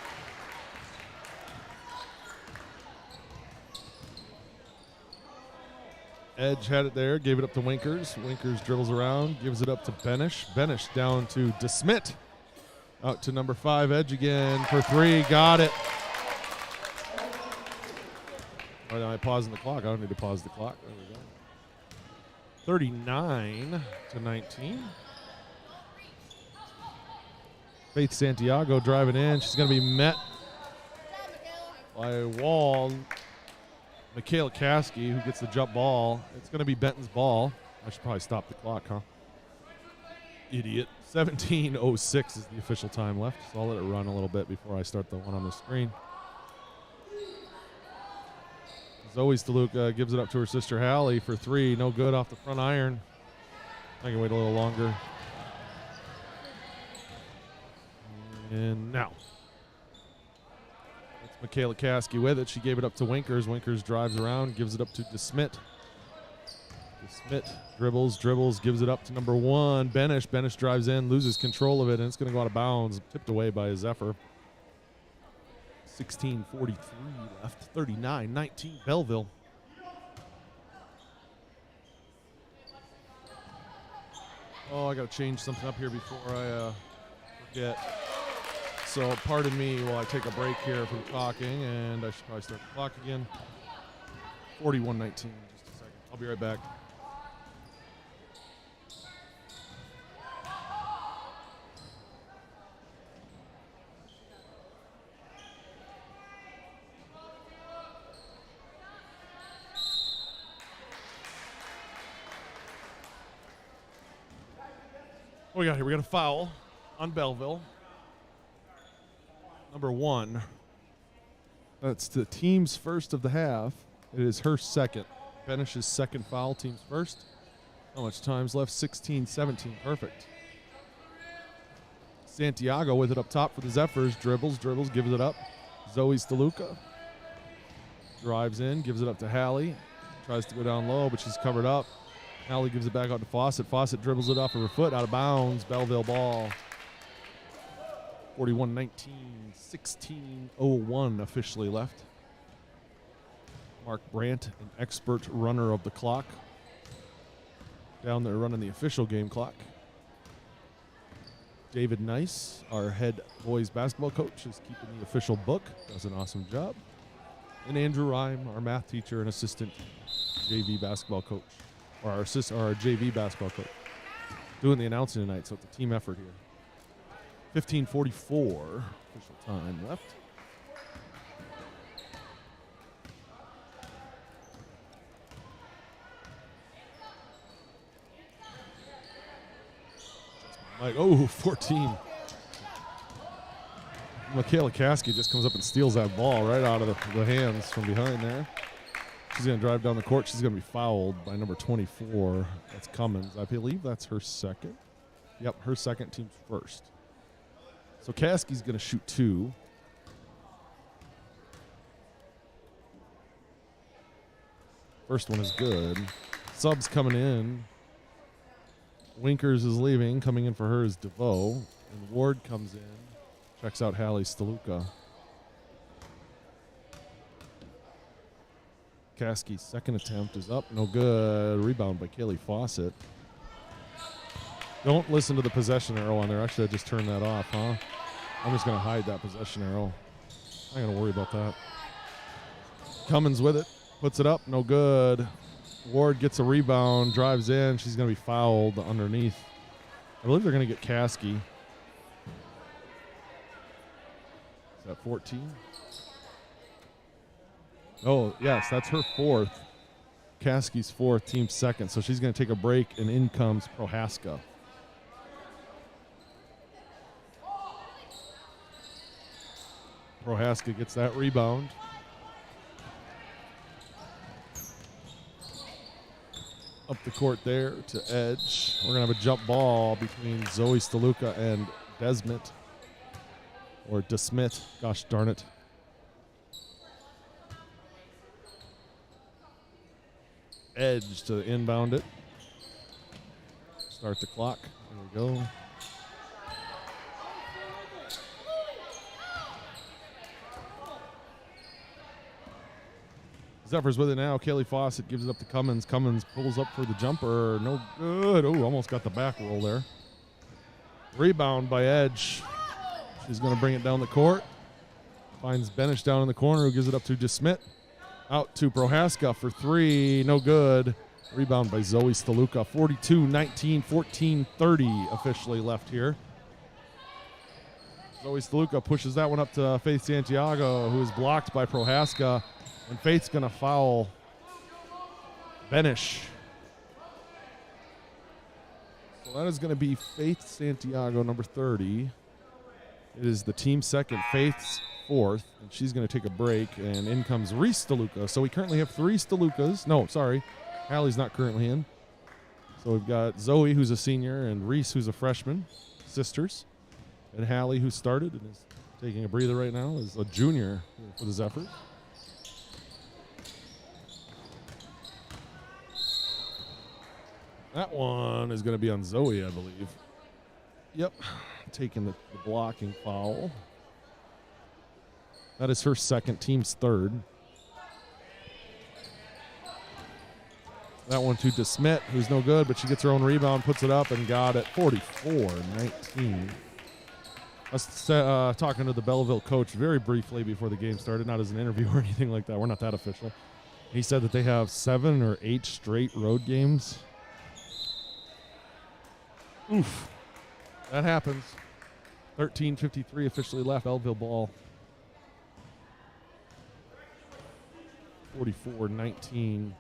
Edge had it there. Gave it up to Winkers. Winkers dribbles around. Gives it up to Benish. Benish down to DeSmit. Out to number 5, Edge again for three. Got it. All right, now I'm pausing the clock. I don't need to pause the clock. There we go. 39-19. Faith Santiago driving in. She's going to be met by a wall. Michaela Caskey, who gets the jump ball. It's going to be Benton's ball. I should probably stop the clock, huh? Idiot. 17:06 is the official time left, so I'll let it run a little bit before I start the one on the screen. Zoe Stalouk gives it up to her sister Hallie for three. No good off the front iron. I can wait a little longer. And now. That's Michaela Caskey with it. She gave it up to Winkers. Winkers drives around, gives it up to DeSmit. DeSmit dribbles, gives it up to number 1, Benish. Benish drives in, loses control of it, and it's going to go out of bounds. Tipped away by a Zephyr. 16:43 left. 39-19 Belleville. Oh, I got to change something up here before I forget. So pardon me while I take a break here from talking, and I should probably start the clock again. 41-19 in just a second. I'll be right back. What we got here? We got a foul on Belleville. Number 1. That's the team's first of the half. It is her second. Benish's second foul, team's first. How much time's left? 16-17. Perfect. Santiago with it up top for the Zephyrs. Dribbles, gives it up. Zoe Stalouk drives in, gives it up to Hallie. Tries to go down low, but she's covered up. Hallie gives it back out to Fawcett. Fawcett dribbles it off of her foot, out of bounds. Belleville ball. 41-19, 16:01 officially left. Mark Brandt, an expert runner of the clock, down there running the official game clock. David Nice, our head boys basketball coach, is keeping the official book. Does an awesome job. And Andrew Rhyme, our math teacher and assistant JV basketball coach. Or our JV basketball coach, doing the announcing tonight, so it's a team effort here. 15:44 official time left. Like, 14. Michaela Caskey just comes up and steals that ball right out of the hands from behind there. She's going to drive down the court. She's going to be fouled by number 24. That's Cummins. I believe that's her second. Yep, her second, team's first. So Caskey's going to shoot 2. First one is good. Subs coming in. Winkers is leaving. Coming in for her is DeVoe. And Ward comes in. Checks out Hallie Staluka. Kasky's second attempt is up. No good. Rebound by Kaylee Fawcett. Don't listen to the possession arrow on there. I should have just turned that off, huh? I'm just going to hide that possession arrow. I'm not going to worry about that. Cummins with it. Puts it up. No good. Ward gets a rebound. Drives in. She's going to be fouled underneath. I believe they're going to get Kasky. Is that 14? Oh, yes, that's her fourth. Kasky's fourth, team second. So she's going to take a break, and in comes Prohaska. Prohaska gets that rebound. Up the court there to Edge. We're going to have a jump ball between Zoe Staluka and Desmit. Or DeSmit. Gosh darn it. Edge to inbound it. Start the clock. There we go. Zephyrs with it now. Kaylee Fawcett gives it up to Cummins. Cummins pulls up for the jumper. No good. Oh, almost got the back roll there. Rebound by Edge. She's going to bring it down the court. Finds Benish down in the corner, who gives it up to DeSmit. Out to Prohaska for three. No good. Rebound by Zoe Staluka. 42-19, 14-30 officially left here. Zoe Staluka pushes that one up to Faith Santiago, who is blocked by Prohaska. And Faith's going to foul Benish. So that is going to be Faith Santiago, number 30. It is the team second, Faith's fourth, and she's going to take a break, and in comes Reese Staluka. So we currently have three Stalukas. No, sorry. Hallie's not currently in. So we've got Zoe, who's a senior, and Reese, who's a freshman, sisters. And Hallie, who started and is taking a breather right now, is a junior for the Zephyrs. That one is going to be on Zoe, I believe. Yep, taking the blocking foul. That is her second, team's third. That one to DeSmit, who's no good, but she gets her own rebound, puts it up, and got it. 44-19. I was talking to the Belleville coach very briefly before the game started, not as an interview or anything like that. We're not that official. He said that they have 7 or 8 straight road games. Oof. That happens. 13:53 officially left. Belleville ball. 44-19.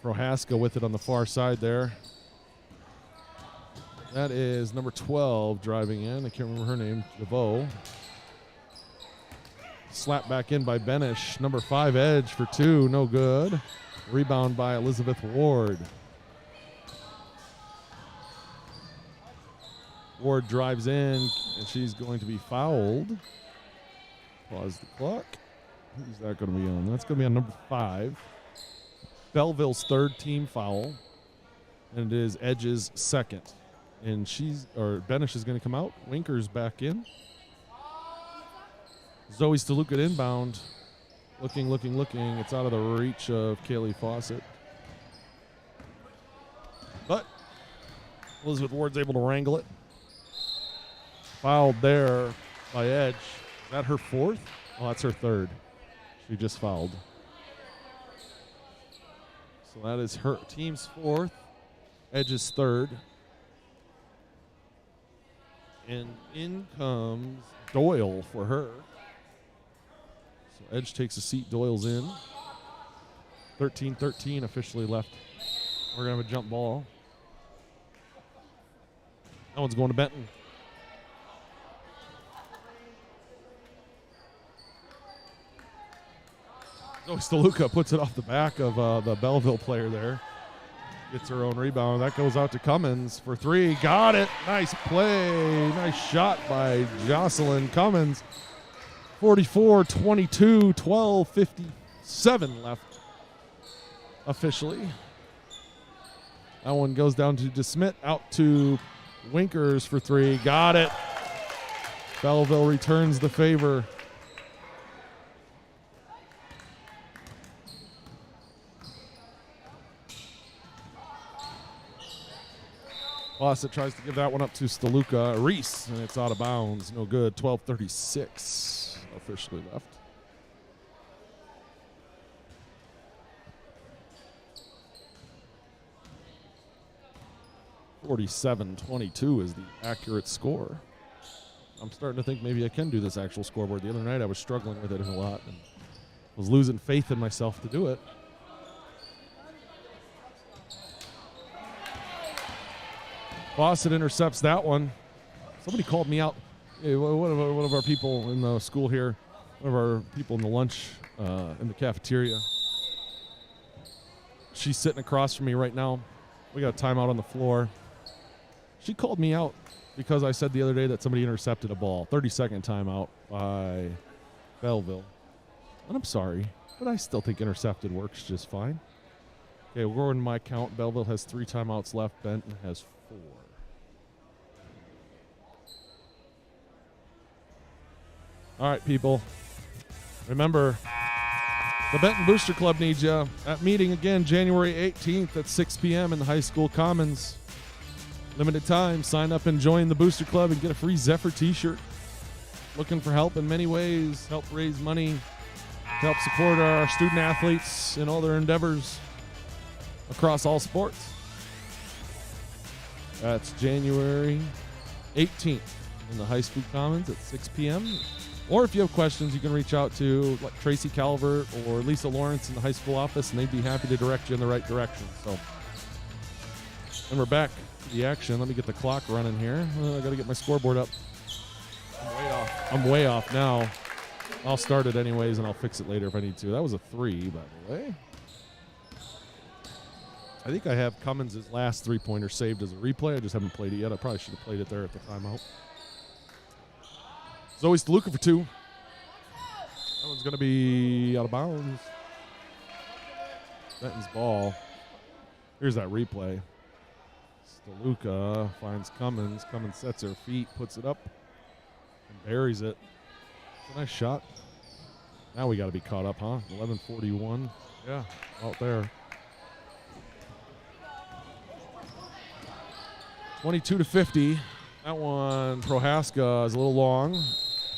Prohaska with it on the far side there. That is number 12 driving in. I can't remember her name. DeVoe. Slapped back in by Benish. Number 5 Edge for 2. No good. Rebound by Elizabeth Ward. Ward drives in, and she's going to be fouled. Pause the clock. Who's that going to be on? That's going to be on number 5. Belleville's third team foul, and it is Edge's second. And Benish is going to come out. Winker's back in. Zoe Staluka inbound. Looking. It's out of the reach of Kaylee Fawcett. But Elizabeth Ward's able to wrangle it. Fouled there by Edge. Is that her fourth? Oh, that's her third. She just fouled. So that is her team's fourth. Edge's third. And in comes Doyle for her. So Edge takes a seat. Doyle's in. 13-13 officially left. We're going to have a jump ball. That one's going to Benton. Oh, Staluka puts it off the back of the Belleville player there. Gets her own rebound. That goes out to Cummins for 3. Got it. Nice play. Nice shot by Jocelyn Cummins. 44-22, 12:57 left officially. That one goes down to DeSmit, out to Winkers for three. Got it. Belleville returns the favor. Fawcett tries to give that one up to Steluka. Reese, and it's out of bounds. No good. 12:36 officially left. (47-22) is the accurate score. I'm starting to think maybe I can do this actual scoreboard. The other night I was struggling with it a lot and was losing faith in myself to do it. Fawcett intercepts that one. Somebody called me out. One of our people in the school here, one of our people in the lunch in the cafeteria. She's sitting across from me right now. We got a timeout on the floor. She called me out because I said the other day that somebody intercepted a ball. 30-second timeout by Belleville. And I'm sorry, but I still think intercepted works just fine. Okay, we're in my count. Belleville has 3 timeouts left. Benton has 4. All right, people. Remember, the Benton Booster Club needs you. At meeting again January 18th at 6 p.m. in the high school commons. Limited time. Sign up and join the Booster Club and get a free Zephyr t-shirt. Looking for help in many ways. Help raise money. To help support our student athletes in all their endeavors across all sports. That's January 18th in the high school commons at 6 p.m. Or if you have questions, you can reach out to like Tracy Calvert or Lisa Lawrence in the high school office, and they'd be happy to direct you in the right direction. So, and we're back to the action. Let me get the clock running here. I got to get my scoreboard up. I'm way off now. I'll start it anyways, and I'll fix it later if I need to. That was a 3, by the way. I think I have Cummins' last three-pointer saved as a replay. I just haven't played it yet. I probably should have played it there at the timeout. Zoe Steluka for 2. That one's going to be out of bounds. Benton's ball. Here's that replay. Steluka finds Cummins. Cummins sets her feet, puts it up, and buries it. It's a nice shot. Now we got to be caught up, huh? 11:41. Yeah, out there. 22-50. That one, Prohaska, is a little long.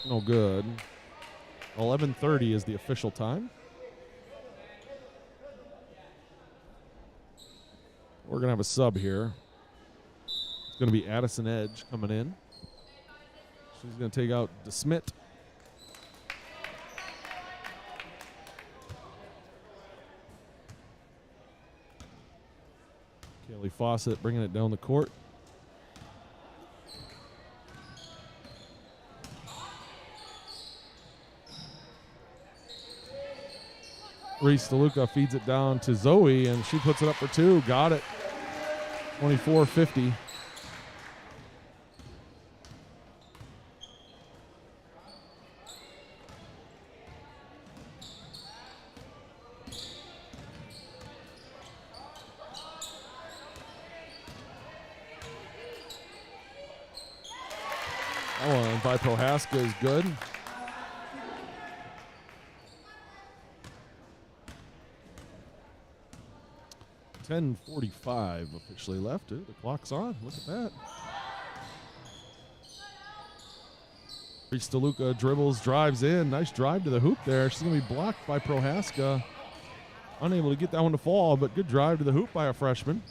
No good. 11:30 is the official time. We're going to have a sub here. It's going to be Addison Edge coming in. She's going to take out DeSmit. Kaylee Fawcett bringing it down the court. Reese Steluka feeds it down to Zoe, and she puts it up for 2. Got it. 24-50. That one by Prohaska is good. .45 officially left. Ooh, the clock's on. Look at that. Steluka dribbles, drives in. Nice drive to the hoop there. She's going to be blocked by Prohaska. Unable to get that one to fall, but good drive to the hoop by a freshman.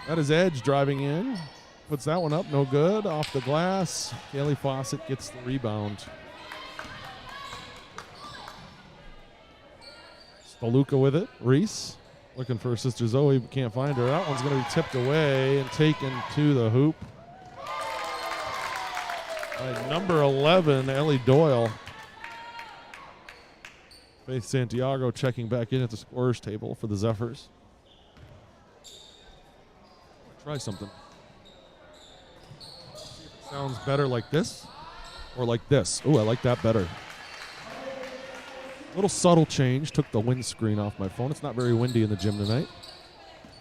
That is Edge driving in. Puts that one up. No good. Off the glass. Kaylee Fawcett gets the rebound. Steluka with it. Reese looking for her sister Zoe, but can't find her. That one's going to be tipped away and taken to the hoop by number 11, Ellie Doyle. Faith Santiago checking back in at the scorer's table for the Zephyrs. Try something. See if it sounds better like this. Or like this. Ooh, I like that better. Little subtle change. Took the windscreen off my phone. It's not very windy in the gym tonight.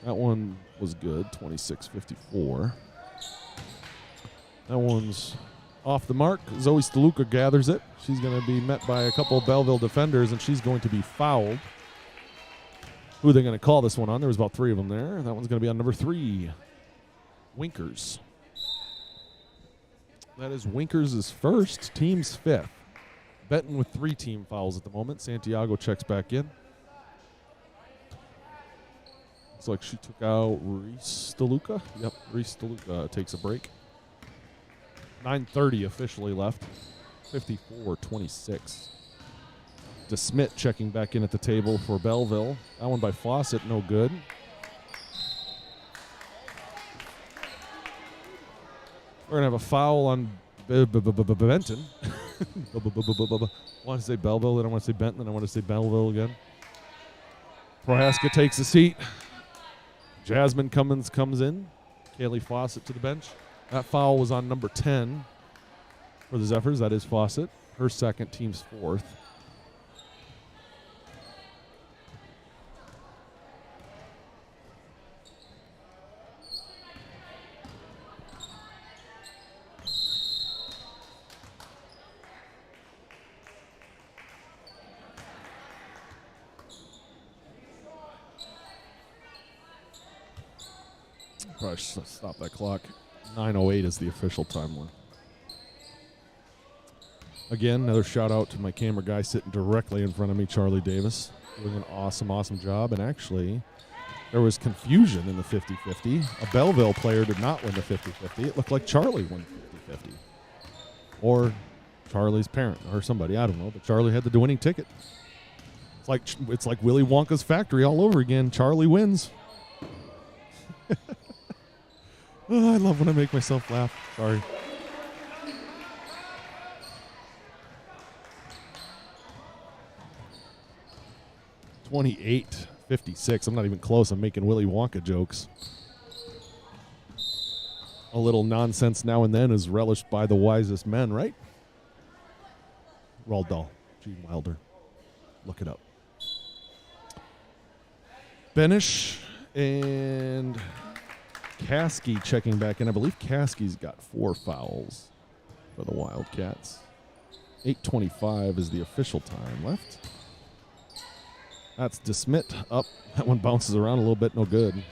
That one was good. 26-54. That one's off the mark. Zoe Steluka gathers it. She's going to be met by a couple of Belleville defenders, and she's going to be fouled. Who are they going to call this one on? There was about 3 of them there. That one's going to be on number 3. Winkers. That is Winkers' first, team's 5th. Benton with 3 team fouls at the moment. Santiago checks back in. Looks like she took out Reese DeLuca. Yep, Reese DeLuca takes a break. 9:30 officially left. 54-26. DeSmit checking back in at the table for Belleville. That one by Fawcett, no good. We're going to have a foul on Benton. Want to say Belleville, then I want to say Benton, then I want to say Belleville again. Prohaska takes a seat. Jasmine Cummins comes in. Kaylee Fawcett to the bench. That foul was on number 10 for the Zephyrs. That is Fawcett. Her second, team's 4th. Probably should stop that clock. 9:08 is the official time one. Again, another shout out to my camera guy sitting directly in front of me, Charlie Davis, doing an awesome, awesome job. And actually, there was confusion in the 50-50. A Belleville player did not win the 50-50. It looked like Charlie won 50-50. Or Charlie's parent or somebody, I don't know. But Charlie had the winning ticket. It's like Willy Wonka's factory all over again. Charlie wins. Oh, I love when I make myself laugh. Sorry. $28.56. I'm not even close. I'm making Willy Wonka jokes. A little nonsense now and then is relished by the wisest men, right? Roald Dahl, Gene Wilder. Look it up. Benish and Caskey checking back in. I believe Caskey's got 4 fouls for the Wildcats. 8:25 is the official time left. That's DeSmit up. That one bounces around a little bit. No good.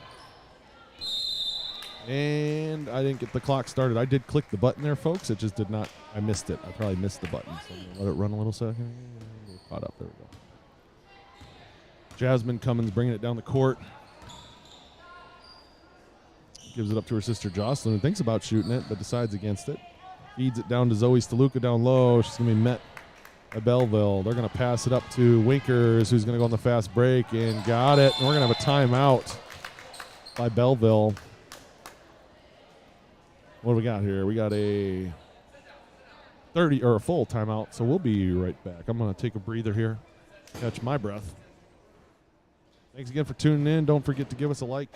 And I didn't get the clock started. I did click the button there, folks. It just did not. I missed it. I probably missed the button. So I'm going to let it run a little second. We're caught up. There we go. Jasmine Cummins bringing it down the court. Gives it up to her sister Jocelyn, who thinks about shooting it, but decides against it. Feeds it down to Zoe Steluka down low. She's going to be met by Belleville. They're going to pass it up to Winkers, who's going to go on the fast break, and got it. And we're going to have a timeout by Belleville. What do we got here? We got a 30 or a full timeout, so we'll be right back. I'm going to take a breather here, catch my breath. Thanks again for tuning in. Don't forget to give us a like.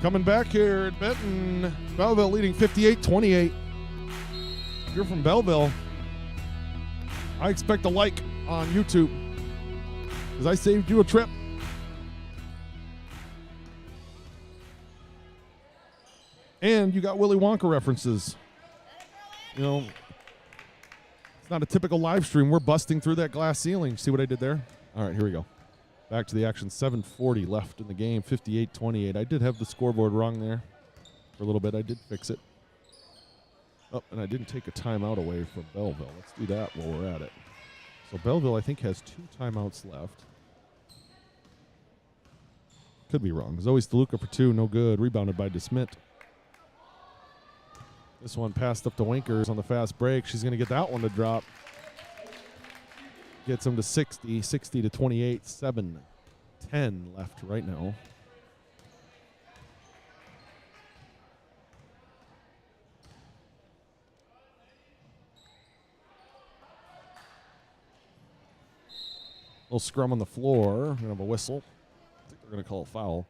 Coming back here at Benton, Belleville leading 58-28. If you're from Belleville, I expect a like on YouTube because I saved you a trip. And you got Willy Wonka references. You know, it's not a typical live stream. We're busting through that glass ceiling. See what I did there? All right, here we go. Back to the action. 7:40 left in the game. 58-28. I did have the scoreboard wrong there for a little bit. I did fix it. Oh, and I didn't take a timeout away from Belleville. Let's do that while we're at it. So Belleville, I think, has 2 timeouts left. Could be wrong. Zoe Steluka for 2. No good. Rebounded by DeSmit. This one passed up to Winkers on the fast break. She's going to get that one to drop. Gets them to 60 to 28, 7-10 left right now. Little scrum on the floor. We're going to have a whistle. I think they're going to call a foul.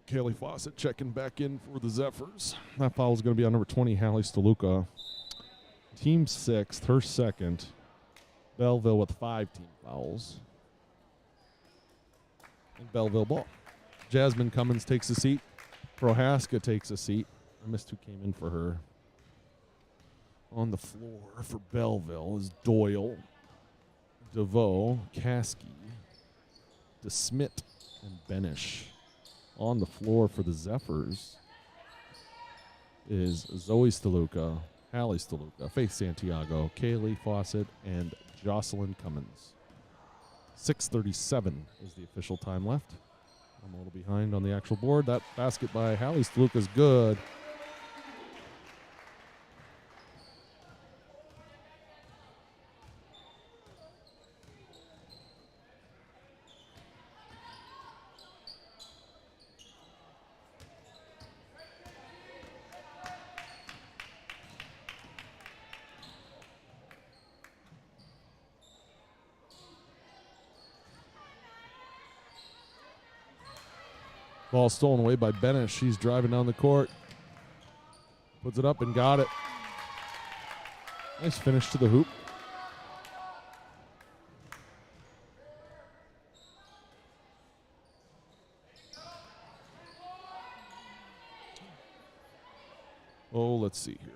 Kaylee Fawcett checking back in for the Zephyrs. That foul is going to be on number 20, Hallie Steluka. Team 6th, her second. Belleville with 5 team fouls. And Belleville ball. Jasmine Cummins takes a seat. Prohaska takes a seat. I missed who came in for her. On the floor for Belleville is Doyle, DeVoe, Caskey, DeSmit, and Benish. On the floor for the Zephyrs is Zoe Steluka, Hallie Steluka, Faith Santiago, Kaylee Fawcett, and Jocelyn Cummins. 6:37 is the official time left. I'm a little behind on the actual board. That basket by Hallie Steluka is good. Ball stolen away by Bennett. She's driving down the court. Puts it up and got it. Nice finish to the hoop. Oh, let's see here.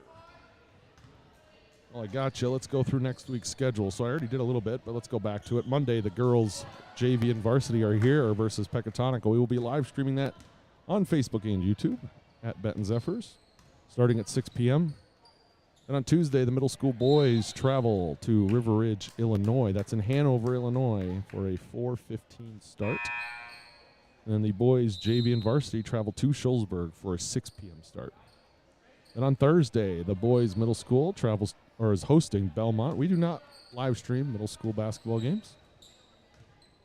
Well, I got you. Let's go through next week's schedule. So I already did a little bit, but let's go back to it. Monday, the girls JV and Varsity are here versus Pecatonica. We will be live streaming that on Facebook and YouTube at Benton Zephyrs, starting at 6 p.m. And on Tuesday, the middle school boys travel to River Ridge, Illinois. That's in Hanover, Illinois, for a 4:15 start. And the boys JV and Varsity travel to Shullsburg for a 6 p.m. start. And on Thursday, the boys middle school travels or is hosting Belmont. We do not live stream middle school basketball games,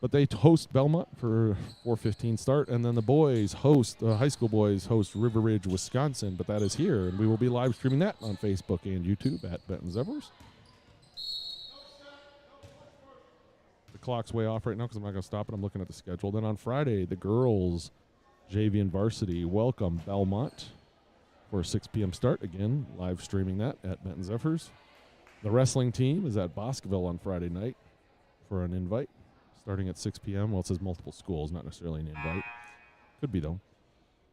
but they host Belmont for 4:15 start, and then the boys host high school boys host River Ridge, Wisconsin. But that is here, and we will be live streaming that on Facebook and YouTube at Benton Zephyrs. The clock's way off right now because I'm not going to stop it. I'm looking at the schedule. Then on Friday, the girls JV and Varsity welcome Belmont for a 6 p.m. start. Again, live streaming that at Benton Zephyrs. The wrestling team is at Bosqueville on Friday night for an invite starting at 6 p.m. Well, it says multiple schools, not necessarily an invite. Could be, though.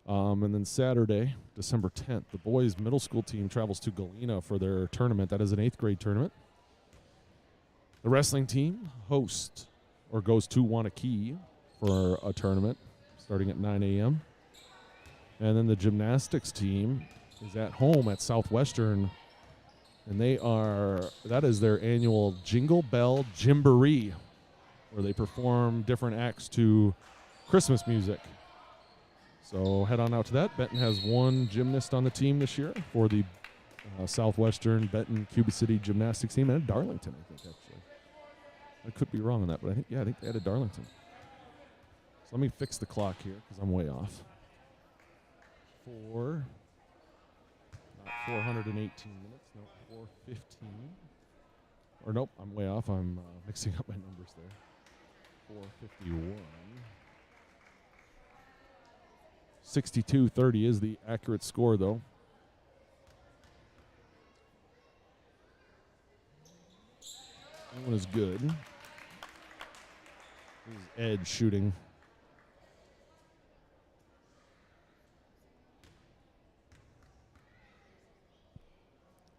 And then Saturday, December 10th, the boys' middle school team travels to Galena for their tournament. That is an 8th grade tournament. The wrestling team hosts or goes to Wanakee for a tournament starting at 9 a.m. And then the gymnastics team is at home at Southwestern, and that is their annual Jingle Bell Gymboree, where they perform different acts to Christmas music. So head on out to that. Benton has one gymnast on the team this year for the Southwestern Benton Cuba City gymnastics team, and Darlington, I think, actually. I could be wrong on that, but I think they added Darlington. So let me fix the clock here because I'm way off. Not 418 minutes, no, 415. Or nope, I'm way off. I'm mixing up my numbers there. 451. 62-30 is the accurate score, though. That one is good. This is Ed shooting.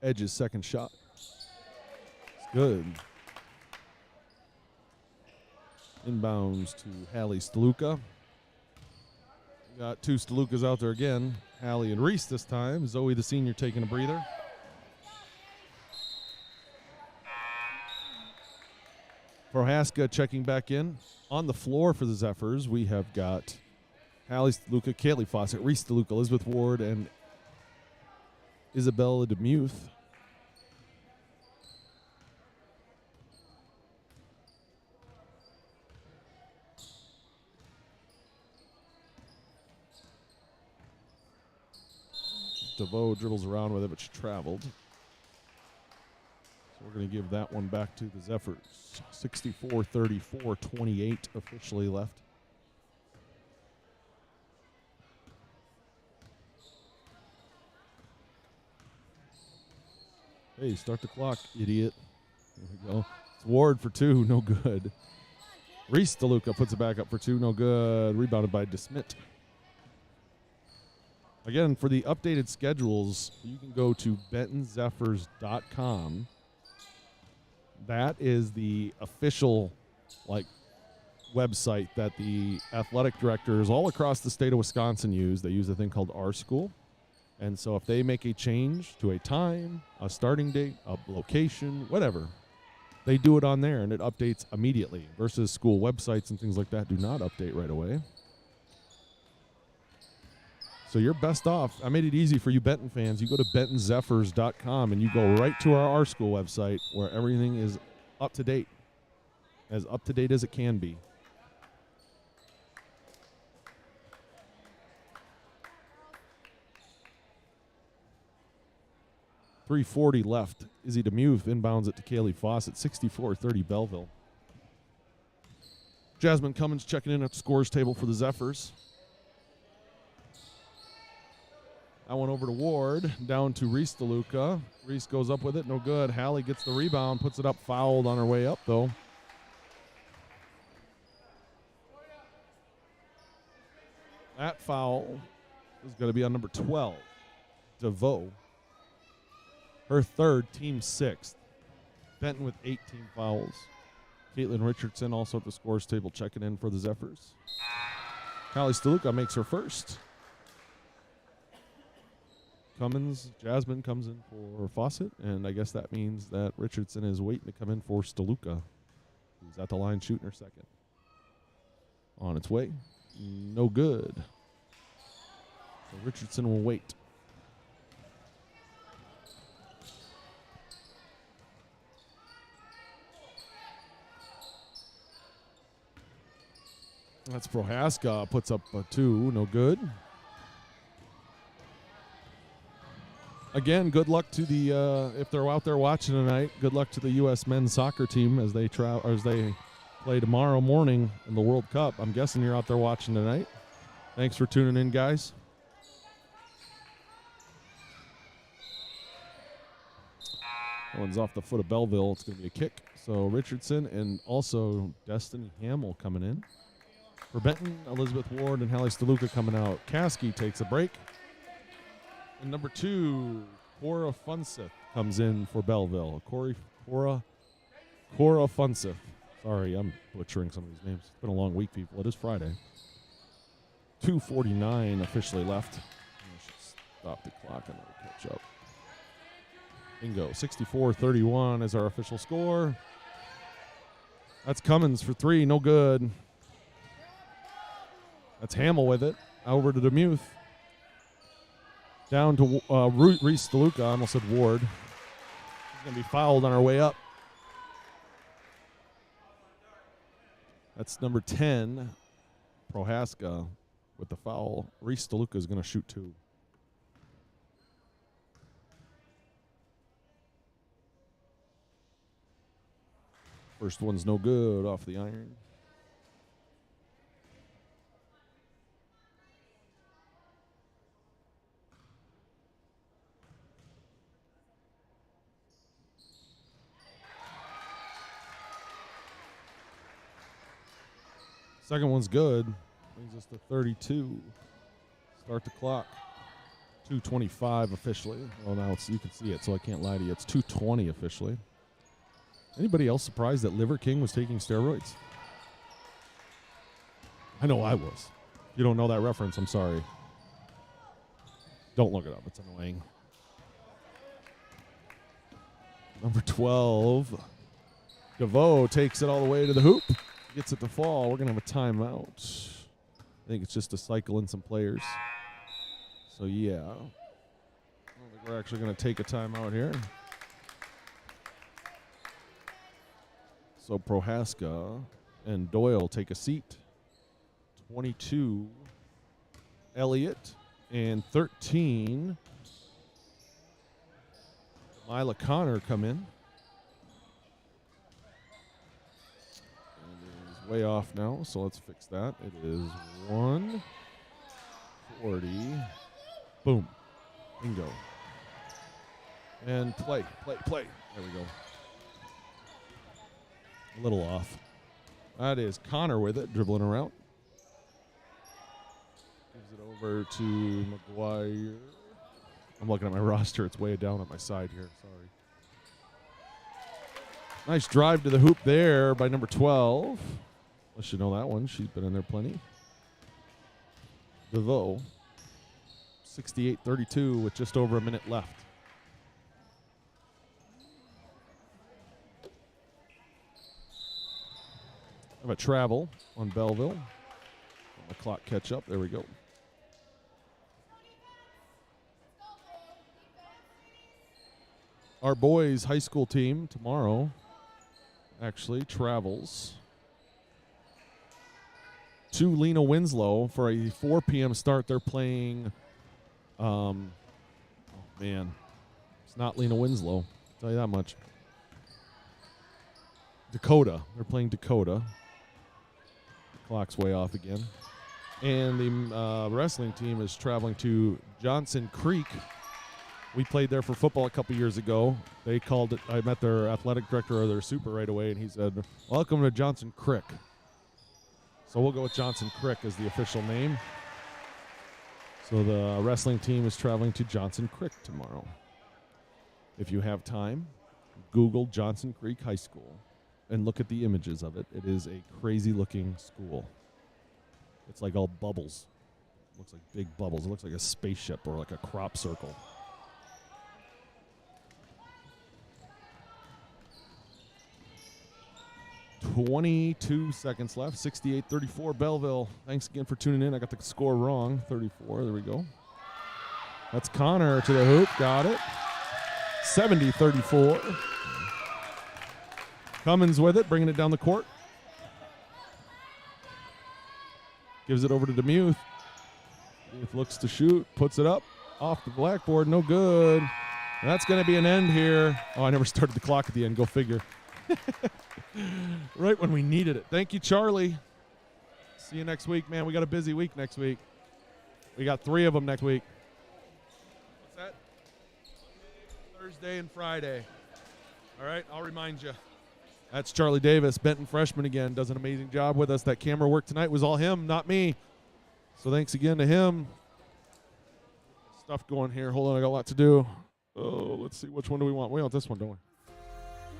Edge's second shot. It's good. Inbounds to Hallie Steluka. Got two Stelukas out there again. Hallie and Reese this time. Zoe, the senior, taking a breather. Prohaska checking back in. On the floor for the Zephyrs, we have got Hallie Steluka, Kaylee Fawcett, Reese Steluka, Elizabeth Ward, and Isabella DeMuth. DeVoe dribbles around with it, but she traveled. So we're going to give that one back to the Zephyrs. 64-34, 28 officially left. Hey, start the clock, idiot. There we go. It's Ward for two, no good. Reese DeLuca puts it back up for two, no good. Rebounded by DeSmit. Again, for the updated schedules, you can go to bentonzephyrs.com. That is the official website that the athletic directors all across the state of Wisconsin use. They use a thing called Our School. And so if they make a change to a time, a starting date, a location, whatever, they do it on there and it updates immediately versus school websites and things like that do not update right away. So you're best off. I made it easy for you Benton fans. You go to bentonzephyrs.com and you go right to our school website where everything is up to date as it can be. .340 left. Izzy DeMuth inbounds it to Kaylee Fawcett. 64-30 Belleville. Jasmine Cummins checking in at the scores table for the Zephyrs. That one over to Ward, down to Reese DeLuca. Reese goes up with it, no good. Hallie gets the rebound, puts it up, fouled on her way up, though. That foul is going to be on number 12, DeVoe. Her third, team sixth. Benton with 18 fouls. Caitlin Richardson also at the scores table checking in for the Zephyrs. Hallie DeLuca makes her first. Jasmine comes in for Fawcett, and I guess that means that Richardson is waiting to come in for Steluka, who's at the line shooting her second. On its way. No good. So Richardson will wait. That's Prohaska, puts up a two, no good. Again, good luck to the if they're out there watching tonight. Good luck to the U.S. men's soccer team as they play tomorrow morning in the World Cup. I'm guessing you're out there watching tonight. Thanks for tuning in, guys. That one's off the foot of Belleville. It's going to be a kick. So Richardson and also Destiny Hamill coming in. For Benton, Elizabeth Ward and Hallie Steluka coming out. Kasky takes a break. And number 2, Cora Funseth comes in for Belleville. Cora Funseth. Sorry, I'm butchering some of these names. It's been a long week, people. It is Friday. 2:49 officially left. I should stop the clock and let it catch up. Bingo. 64-31 is our official score. That's Cummins for 3. No good. That's Hamill with it. Over to DeMuth. Down to Reese DeLuca. I almost said Ward. She's going to be fouled on her way up. That's number 10, Prohaska, with the foul. Reese DeLuca is going to shoot 2. First one's no good off the iron. Second one's good. Brings us to 32. Start the clock. 2:25 officially. Well, now you can see it, so I can't lie to you. It's 2:20 officially. Anybody else surprised that Liver King was taking steroids? I know I was. If you don't know that reference, I'm sorry. Don't look it up. It's annoying. Number 12. DeVoe takes it all the way to the hoop. Gets it to fall. We're going to have a timeout. I think it's just to cycle in some players. So, yeah. I don't think we're actually going to take a timeout here. So, Prohaska and Doyle take a seat. 22, Elliott, and 13, Mila Connor come in. And it is way off now, so let's fix that. It is 1:40. Boom. Bingo. And play. There we go. A little off. That is Connor with it, dribbling around. Gives it over to McGuire. I'm looking at my roster. It's way down on my side here. Sorry. Nice drive to the hoop there by number 12. I should know that one. She's been in there plenty. DeVoe. 68-32 with just over a minute left. I have a travel on Belleville. Let the clock catch up. There we go. Our boys' high school team tomorrow actually travels to Lena Winslow for a 4 p.m. start. They're playing, oh man, it's not Lena Winslow. I'll tell you that much. Dakota. They're playing Dakota. Clock's way off again. And the wrestling team is traveling to Johnson Creek. We played there for football a couple years ago. They called it, I met their athletic director or their super right away, and he said, "Welcome to Johnson Creek." So we'll go with Johnson Creek as the official name. So the wrestling team is traveling to Johnson Creek tomorrow. If you have time, Google Johnson Creek High School and look at the images of it. It is a crazy-looking school. It's like all bubbles. It looks like big bubbles. It looks like a spaceship or like a crop circle. .22 seconds left. 68-34 Belleville. Thanks again for tuning in. I got the score wrong. 34. There we go. That's Connor to the hoop. Got it. 70-34. Cummins with it, bringing it down the court. Gives it over to Demuth. Demuth looks to shoot, puts it up, off the blackboard, no good. That's going to be an end here. Oh, I never started the clock at the end, go figure. Right when we needed it. Thank you, Charlie. See you next week, man. We got a busy week next week. We got 3 of them next week. What's that? Thursday and Friday. All right, I'll remind you. That's Charlie Davis, Benton freshman again, does an amazing job with us. That camera work tonight was all him, not me. So thanks again to him. Stuff going here. Hold on, I got a lot to do. Oh, let's see. Which one do we want? We want this one, don't we?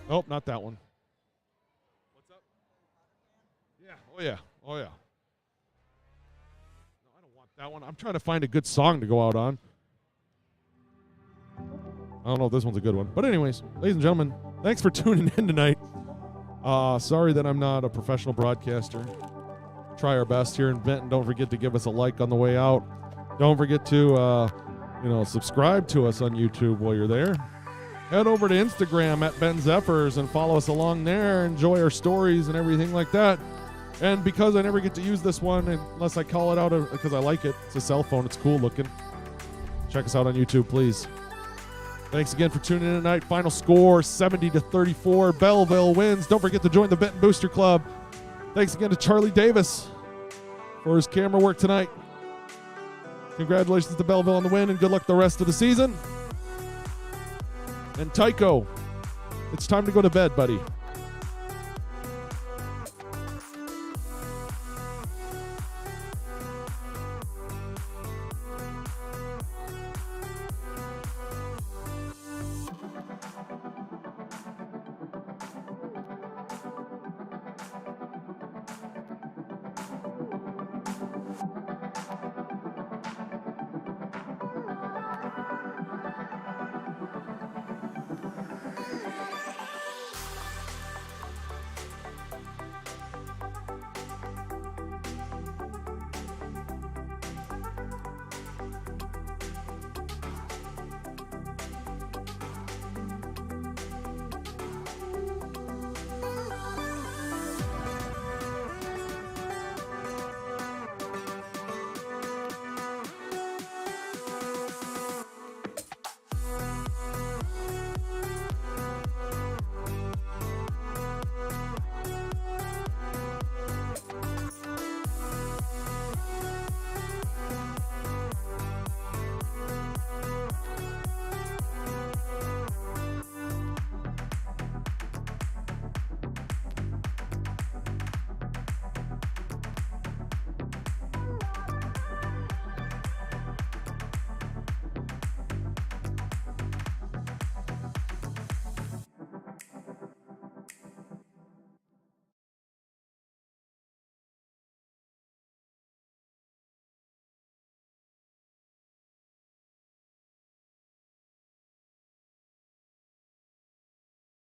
Nope, not that one. What's up? Yeah, oh yeah, oh yeah. No, I don't want that one. I'm trying to find a good song to go out on. I don't know if this one's a good one. But anyways, ladies and gentlemen, thanks for tuning in tonight. Sorry that I'm not a professional broadcaster. Try our best here in Benton. Don't forget to give us a like on the way out. Don't forget to, subscribe to us on YouTube while you're there. Head over to Instagram at Benton Zephyrs and follow us along there. Enjoy our stories and everything like that. And because I never get to use this one unless I call it out because I like it, it's a cell phone. It's cool looking. Check us out on YouTube, please. Thanks again for tuning in tonight. Final score, 70-34. Belleville wins. Don't forget to join the Benton Booster Club. Thanks again to Charlie Davis for his camera work tonight. Congratulations to Belleville on the win, and good luck the rest of the season. And Tycho, it's time to go to bed, buddy.